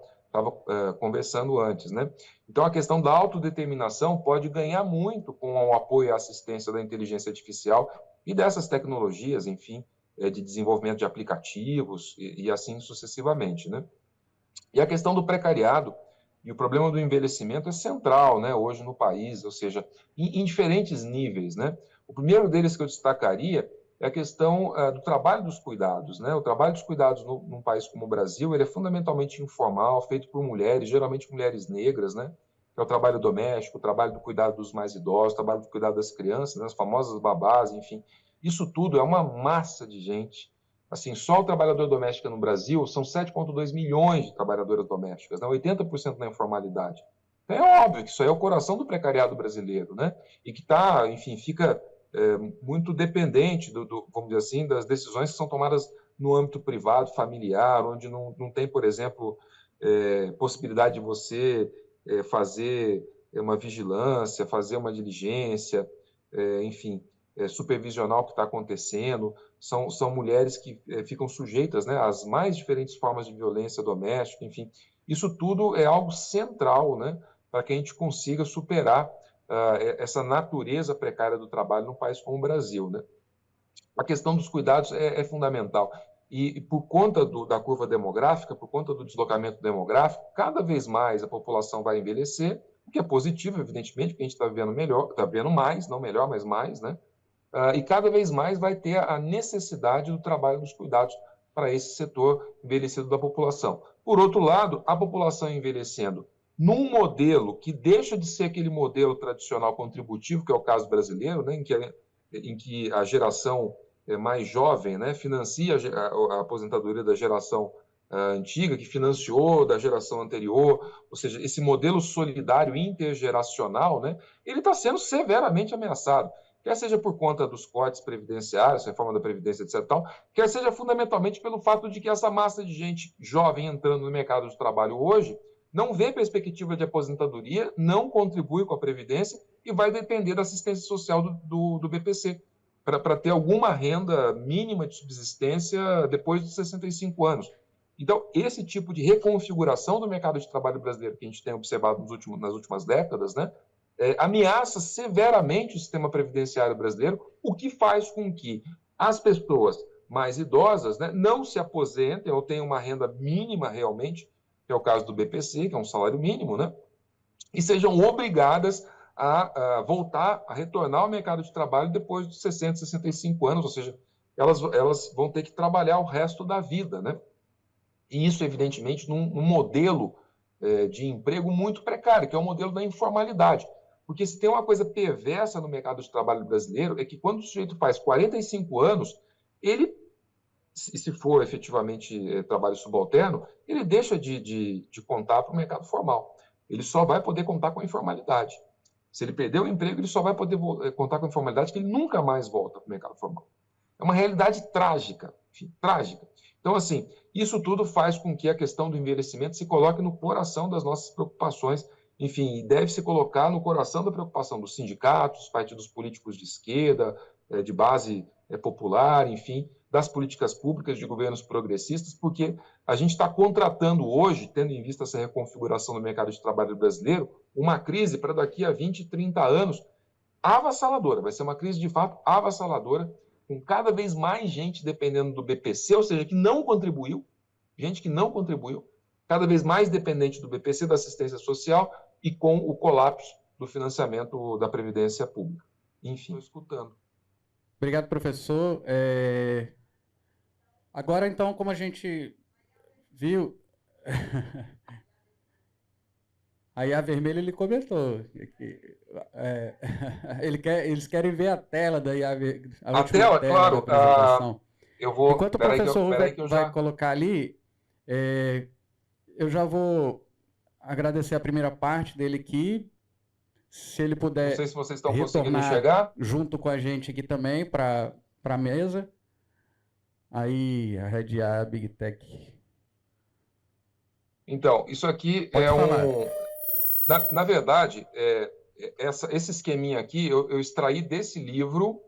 conversando antes, né? Então, a questão da autodeterminação pode ganhar muito com o apoio e a assistência da inteligência artificial e dessas tecnologias, enfim, de desenvolvimento de aplicativos e assim sucessivamente, né? E a questão do precariado e o problema do envelhecimento é central, né, hoje no país, ou seja, em diferentes níveis, né? O primeiro deles que eu destacaria é a questão do trabalho dos cuidados, né? O trabalho dos cuidados num país como o Brasil, ele é fundamentalmente informal, feito por mulheres, geralmente mulheres negras, né? Que é o trabalho doméstico, o trabalho do cuidado dos mais idosos, o trabalho do cuidado das crianças, né? As famosas babás, enfim. Isso tudo é uma massa de gente. Assim, só o trabalhador doméstico no Brasil são 7,2 milhões de trabalhadoras domésticas, né? 80% na informalidade. Então, é óbvio que isso aí é o coração do precariado brasileiro, né? E que está, enfim, fica muito dependente, vamos dizer assim, das decisões que são tomadas no âmbito privado, familiar, onde não tem, por exemplo, possibilidade de você fazer uma vigilância, fazer uma diligência, enfim, supervisionar o que está acontecendo. São mulheres que ficam sujeitas, né, às mais diferentes formas de violência doméstica, enfim. Isso tudo é algo central, né, para que a gente consiga superar essa natureza precária do trabalho num país como o Brasil, né? A questão dos cuidados é fundamental. E por conta da curva demográfica, por conta do deslocamento demográfico, cada vez mais a população vai envelhecer, o que é positivo, evidentemente, porque a gente está vivendo melhor, está vivendo mais, não melhor, mas mais, né? E cada vez mais vai ter a necessidade do trabalho dos cuidados para esse setor envelhecido da população. Por outro lado, a população envelhecendo num modelo que deixa de ser aquele modelo tradicional contributivo, que é o caso brasileiro, né, em que a geração mais jovem, né, financia a aposentadoria da geração antiga, que financiou da geração anterior, ou seja, esse modelo solidário intergeracional, né, ele está sendo severamente ameaçado, quer seja por conta dos cortes previdenciários, reforma da Previdência, etc., tal, quer seja fundamentalmente pelo fato de que essa massa de gente jovem entrando no mercado de trabalho hoje não vê perspectiva de aposentadoria, não contribui com a Previdência e vai depender da assistência social do BPC, para ter alguma renda mínima de subsistência depois dos 65 anos. Então, esse tipo de reconfiguração do mercado de trabalho brasileiro que a gente tem observado nas últimas décadas, né, ameaça severamente o sistema previdenciário brasileiro, o que faz com que as pessoas mais idosas, né, não se aposentem ou tenham uma renda mínima realmente, que é o caso do BPC, que é um salário mínimo, né, e sejam obrigadas a voltar, a retornar ao mercado de trabalho depois dos 60, 65 anos, ou seja, elas vão ter que trabalhar o resto da vida, né? E isso, evidentemente, num modelo de emprego muito precário, que é o modelo da informalidade. Porque se tem uma coisa perversa no mercado de trabalho brasileiro, é que quando o sujeito faz 45 anos, ele, se for efetivamente trabalho subalterno, ele deixa de contar para o mercado formal. Ele só vai poder contar com a informalidade. Se ele perder o emprego, ele só vai poder contar com a informalidade, que ele nunca mais volta para o mercado formal. É uma realidade trágica, enfim, trágica. Então, assim, isso tudo faz com que a questão do envelhecimento se coloque no coração das nossas preocupações, enfim, e deve se colocar no coração da preocupação dos sindicatos, partidos políticos de esquerda, de base popular, enfim, das políticas públicas de governos progressistas, porque a gente está contratando hoje, tendo em vista essa reconfiguração do mercado de trabalho brasileiro, uma crise para daqui a 20, 30 anos avassaladora. Vai ser uma crise, de fato, avassaladora, com cada vez mais gente dependendo do BPC, ou seja, que não contribuiu, gente que não contribuiu, cada vez mais dependente do BPC, da assistência social, e com o colapso do financiamento da Previdência Pública. Enfim, estou escutando. Obrigado, professor. Agora, então, como a gente viu... Aí a vermelha ele comentou. Eles querem ver a tela daí, a tela, claro. Da apresentação. Eu vou. Enquanto o professor vai colocar ali, eu já vou agradecer a primeira parte dele aqui. Se ele puder. Não sei se vocês estão conseguindo enxergar. Junto com a gente aqui também para a mesa. Aí, a Red A Big Tech. Então, isso aqui Pode falar. Na verdade, esse esqueminha aqui eu extraí desse livro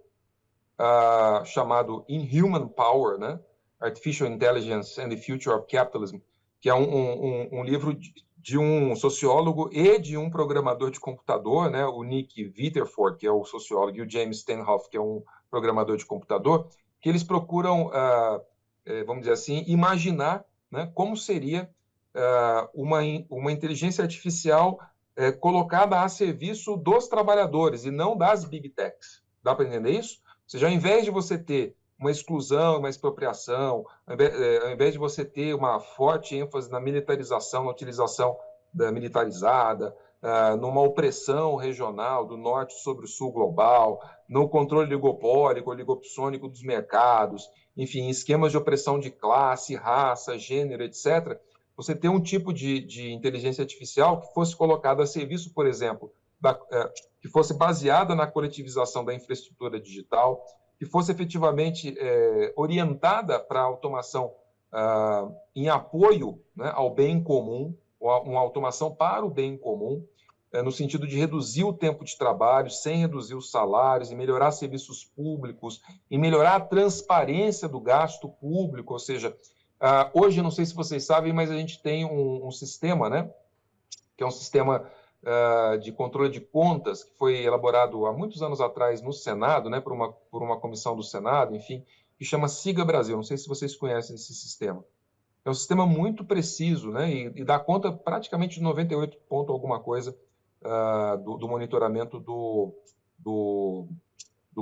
chamado Inhuman Power, né? Artificial Intelligence and the Future of Capitalism, que é um livro de um sociólogo e de um programador de computador, né? O Nick Vitterford, que é o sociólogo, e o James Stenhouse, que é um programador de computador, que eles procuram, vamos dizer assim, imaginar, né, como seria uma inteligência artificial colocada a serviço dos trabalhadores e não das big techs. Dá para entender isso? Ou seja, ao invés de você ter uma exclusão, uma expropriação, ao invés de você ter uma forte ênfase na militarização, na utilização militarizada, numa opressão regional do norte sobre o sul global, no controle oligopólico, oligopsônico dos mercados, enfim, esquemas de opressão de classe, raça, gênero, etc., você ter um tipo de inteligência artificial que fosse colocada a serviço, por exemplo, que fosse baseada na coletivização da infraestrutura digital, que fosse efetivamente orientada para a automação em apoio, né, ao bem comum, uma automação para o bem comum, no sentido de reduzir o tempo de trabalho sem reduzir os salários, e melhorar serviços públicos, e melhorar a transparência do gasto público, ou seja, hoje, não sei se vocês sabem, mas a gente tem um sistema, né, que é um sistema de controle de contas, que foi elaborado há muitos anos atrás no Senado, né, por uma comissão do Senado, enfim, que chama Siga Brasil. Não sei se vocês conhecem esse sistema. É um sistema muito preciso, né, e dá conta praticamente de 98 ponto alguma coisa do monitoramento do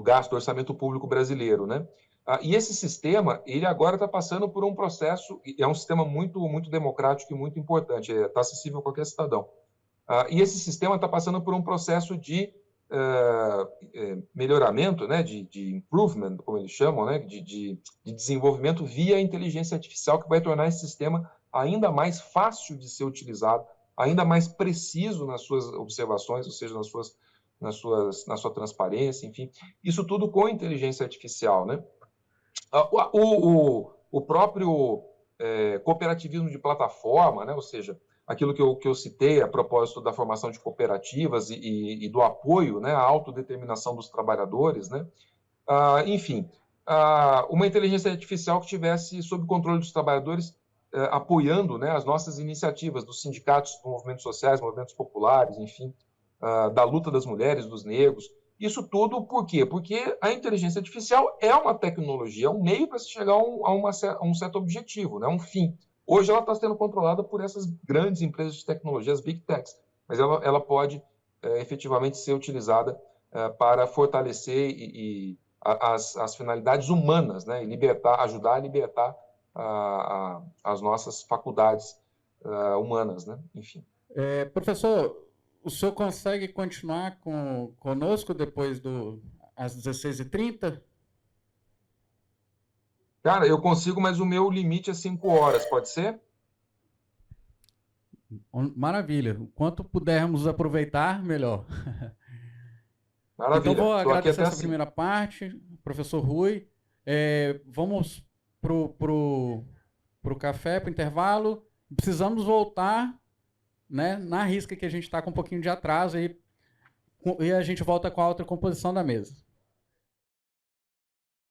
gasto do orçamento público brasileiro, né? E esse sistema, ele agora está passando por um processo, é um sistema muito, muito democrático e muito importante, está acessível a qualquer cidadão. E esse sistema está passando por um processo de melhoramento, né, de improvement, como eles chamam, né, de desenvolvimento via inteligência artificial, que vai tornar esse sistema ainda mais fácil de ser utilizado, ainda mais preciso nas suas observações, ou seja, na sua transparência, enfim. Isso tudo com inteligência artificial, né? O próprio cooperativismo de plataforma, né, ou seja, aquilo que eu citei a propósito da formação de cooperativas e do apoio, né, à autodeterminação dos trabalhadores, né? Enfim, uma inteligência artificial que tivesse sob controle dos trabalhadores, apoiando, né, as nossas iniciativas dos sindicatos, dos movimentos sociais, movimentos populares, enfim, da luta das mulheres, dos negros. Isso tudo por quê? Porque a inteligência artificial é uma tecnologia, é um meio para se chegar a um certo objetivo, né, um fim. Hoje ela está sendo controlada por essas grandes empresas de tecnologia, as big techs, mas ela pode efetivamente ser utilizada para fortalecer as finalidades humanas, né, e ajudar a libertar as nossas faculdades humanas, né, enfim. Professor, o senhor consegue continuar conosco depois às 16h30? Cara, eu consigo, mas o meu limite é 5 horas, pode ser? Maravilha. O quanto pudermos aproveitar, melhor. Maravilha. Então, vou agradecer essa assim. primeira parte, professor Rui. Vamos pro café, para o intervalo. Precisamos voltar, né, na risca que a gente está com um pouquinho de atraso, e a gente volta com a outra composição da mesa.